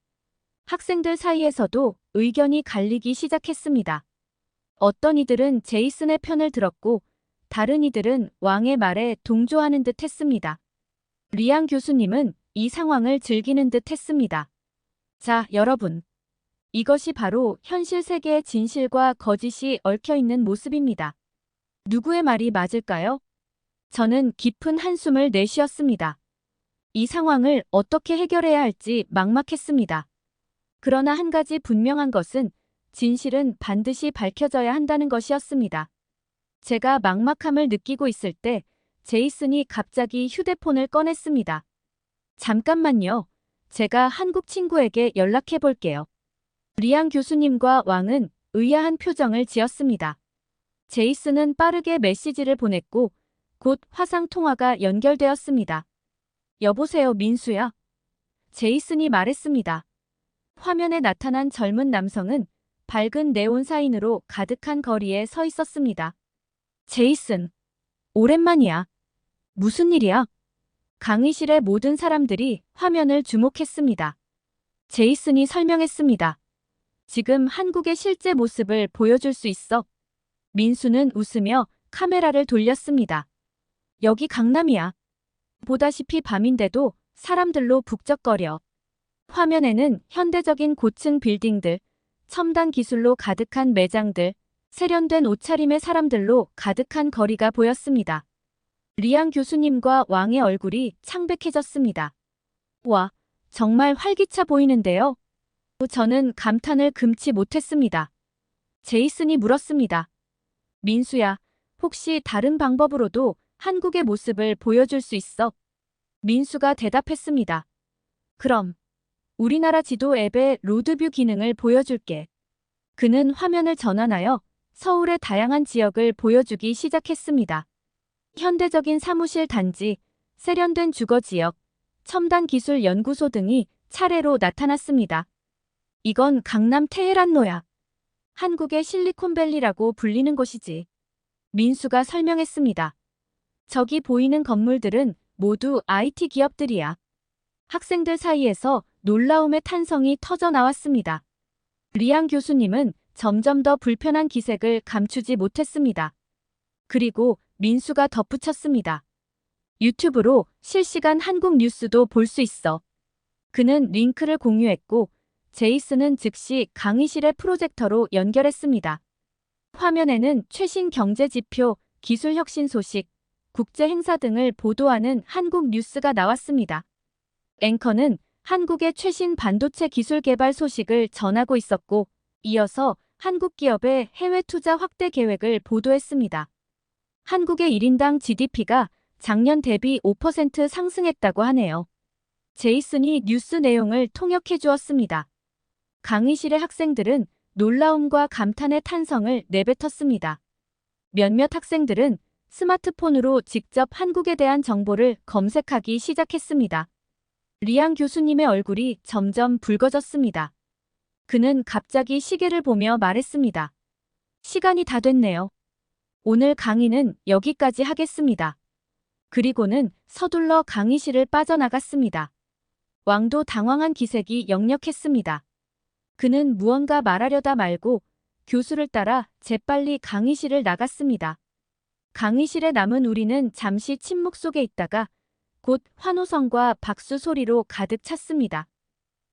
학생들 사이에서도 의견이 갈리기 시작했습니다. 어떤 이들은 제이슨의 편을 들었고 다른 이들은 왕의 말에 동조하는 듯 했습니다. 리앙 교수님은 이 상황을 즐기는 듯 했습니다. 자, 여러분. 이것이 바로 현실 세계의 진실과 거짓이 얽혀있는 모습입니다. 누구의 말이 맞을까요? 저는 깊은 한숨을 내쉬었습니다. 이 상황을 어떻게 해결해야 할지 막막했습니다. 그러나 한 가지 분명한 것은 진실은 반드시 밝혀져야 한다는 것이었습니다. 제가 막막함을 느끼고 있을 때 제이슨이 갑자기 휴대폰을 꺼냈습니다. 잠깐만요. 제가 한국 친구에게 연락해 볼게요. 리앙 교수님과 왕은 의아한 표정을 지었습니다. 제이슨은 빠르게 메시지를 보냈고 곧 화상 통화가 연결되었습니다. 여보세요, 민수야. 제이슨이 말했습니다. 화면에 나타난 젊은 남성은 밝은 네온 사인으로 가득한 거리에 서 있었습니다. 제이슨, 오랜만이야. 무슨 일이야? 강의실의 모든 사람들이 화면을 주목했습니다. 제이슨이 설명했습니다. 지금 한국의 실제 모습을 보여줄 수 있어. 민수는 웃으며 카메라를 돌렸습니다. 여기 강남이야. 보다시피 밤인데도 사람들로 북적거려. 화면에는 현대적인 고층 빌딩들, 첨단 기술로 가득한 매장들, 세련된 옷차림의 사람들로 가득한 거리가 보였습니다. 리앙 교수님과 왕의 얼굴이 창백해졌습니다. 와, 정말 활기차 보이는데요. 저는 감탄을 금치 못했습니다. 제이슨이 물었습니다. 민수야, 혹시 다른 방법으로도 한국의 모습을 보여줄 수 있어? 민수가 대답했습니다. 그럼, 우리나라 지도 앱의 로드뷰 기능을 보여줄게. 그는 화면을 전환하여 서울의 다양한 지역을 보여주기 시작했습니다. 현대적인 사무실 단지, 세련된 주거 지역, 첨단 기술 연구소 등이 차례로 나타났습니다. 이건 강남 테헤란로야. 한국의 실리콘밸리라고 불리는 곳이지. 민수가 설명했습니다. 저기 보이는 건물들은 모두 IT 기업들이야. 학생들 사이에서 놀라움의 탄성이 터져 나왔습니다. 리앙 교수님은 점점 더 불편한 기색을 감추지 못했습니다. 그리고 민수가 덧붙였습니다. 유튜브로 실시간 한국 뉴스도 볼 수 있어. 그는 링크를 공유했고 제이슨은 즉시 강의실의 프로젝터로 연결했습니다. 화면에는 최신 경제 지표, 기술 혁신 소식, 국제 행사 등을 보도하는 한국 뉴스가 나왔습니다. 앵커는 한국의 최신 반도체 기술 개발 소식을 전하고 있었고, 이어서 한국 기업의 해외 투자 확대 계획을 보도했습니다. 한국의 1인당 GDP가 작년 대비 5% 상승했다고 하네요. 제이슨이 뉴스 내용을 통역해 주었습니다. 강의실의 학생들은 놀라움과 감탄의 탄성을 내뱉었습니다. 몇몇 학생들은 스마트폰으로 직접 한국에 대한 정보를 검색하기 시작했습니다. 리앙 교수님의 얼굴이 점점 붉어졌습니다. 그는 갑자기 시계를 보며 말했습니다. 시간이 다 됐네요. 오늘 강의는 여기까지 하겠습니다. 그리고는 서둘러 강의실을 빠져나갔습니다. 왕도 당황한 기색이 역력했습니다. 그는 무언가 말하려다 말고 교수를 따라 재빨리 강의실을 나갔습니다. 강의실에 남은 우리는 잠시 침묵 속에 있다가 곧 환호성과 박수 소리로 가득 찼습니다.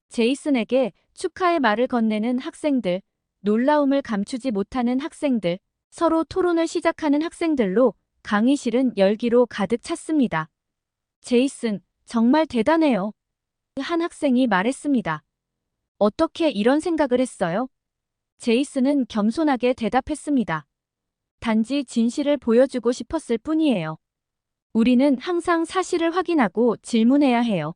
제이슨에게 축하의 말을 건네는 학생들, 놀라움을 감추지 못하는 학생들, 서로 토론을 시작하는 학생들로 강의실은 열기로 가득 찼습니다. 제이슨, 정말 대단해요. 한 학생이 말했습니다. 어떻게 이런 생각을 했어요? 제이슨은 겸손하게 대답했습니다. 단지 진실을 보여주고 싶었을 뿐이에요. 우리는 항상 사실을 확인하고 질문해야 해요.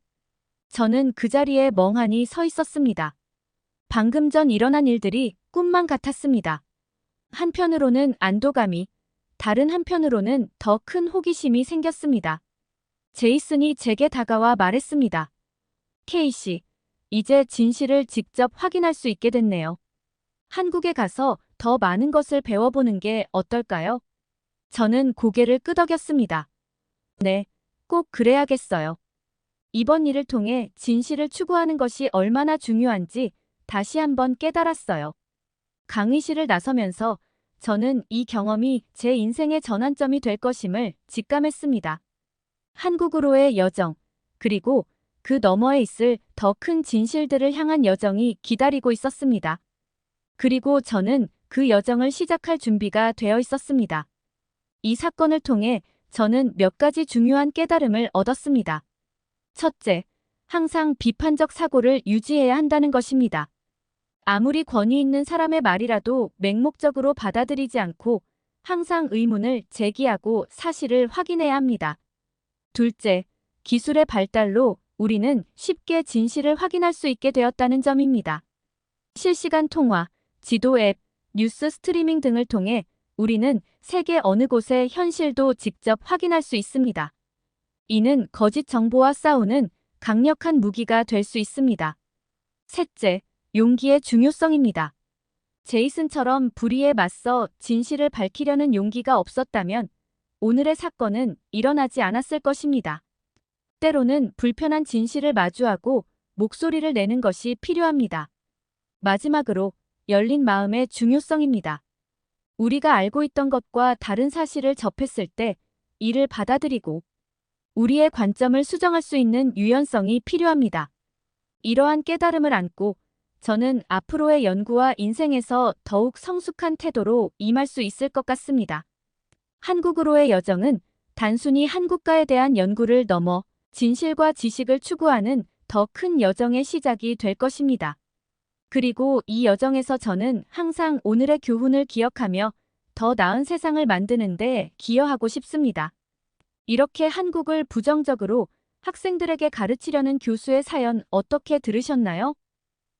저는 그 자리에 멍하니 서 있었습니다. 방금 전 일어난 일들이 꿈만 같았습니다. 한편으로는 안도감이, 다른 한편으로는 더 큰 호기심이 생겼습니다. 제이슨이 제게 다가와 말했습니다. 케이씨, 이제 진실을 직접 확인할 수 있게 됐네요. 한국에 가서 더 많은 것을 배워보는 게 어떨까요? 저는 고개를 끄덕였습니다. 네, 꼭 그래야겠어요. 이번 일을 통해 진실을 추구하는 것이 얼마나 중요한지 다시 한번 깨달았어요. 강의실을 나서면서 저는 이 경험이 제 인생의 전환점이 될 것임을 직감했습니다. 한국으로의 여정, 그리고 그 너머에 있을 더 큰 진실들을 향한 여정이 기다리고 있었습니다. 그리고 저는 그 여정을 시작할 준비가 되어 있었습니다. 이 사건을 통해 저는 몇 가지 중요한 깨달음을 얻었습니다. 첫째, 항상 비판적 사고를 유지해야 한다는 것입니다. 아무리 권위 있는 사람의 말이라도 맹목적으로 받아들이지 않고 항상 의문을 제기하고 사실을 확인해야 합니다. 둘째, 기술의 발달로 우리는 쉽게 진실을 확인할 수 있게 되었다는 점입니다. 실시간 통화, 지도 앱, 뉴스 스트리밍 등을 통해 우리는 세계 어느 곳의 현실도 직접 확인할 수 있습니다. 이는 거짓 정보와 싸우는 강력한 무기가 될 수 있습니다. 셋째, 용기의 중요성입니다. 제이슨처럼 불의에 맞서 진실을 밝히려는 용기가 없었다면 오늘의 사건은 일어나지 않았을 것입니다. 때로는 불편한 진실을 마주하고 목소리를 내는 것이 필요합니다. 마지막으로 열린 마음의 중요성입니다. 우리가 알고 있던 것과 다른 사실을 접했을 때 이를 받아들이고 우리의 관점을 수정할 수 있는 유연성이 필요합니다. 이러한 깨달음을 안고 저는 앞으로의 연구와 인생에서 더욱 성숙한 태도로 임할 수 있을 것 같습니다. 한국으로의 여정은 단순히 한국가에 대한 연구를 넘어 진실과 지식을 추구하는 더 큰 여정의 시작이 될 것입니다. 그리고 이 여정에서 저는 항상 오늘의 교훈을 기억하며 더 나은 세상을 만드는 데 기여하고 싶습니다. 이렇게 한국을 부정적으로 학생들에게 가르치려는 교수의 사연 어떻게 들으셨나요?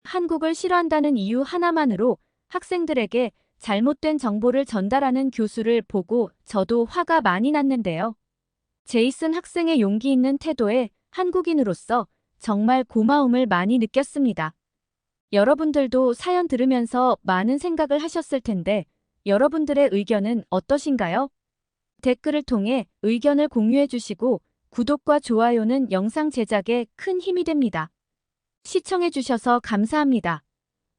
한국을 싫어한다는 이유 하나만으로 학생들에게 잘못된 정보를 전달하는 교수를 보고 저도 화가 많이 났는데요. 제이슨 학생의 용기 있는 태도에 한국인으로서 정말 고마움을 많이 느꼈습니다. 여러분들도 사연 들으면서 많은 생각을 하셨을 텐데 여러분들의 의견은 어떠신가요? 댓글을 통해 의견을 공유해 주시고 구독과 좋아요는 영상 제작에 큰 힘이 됩니다. 시청해 주셔서 감사합니다.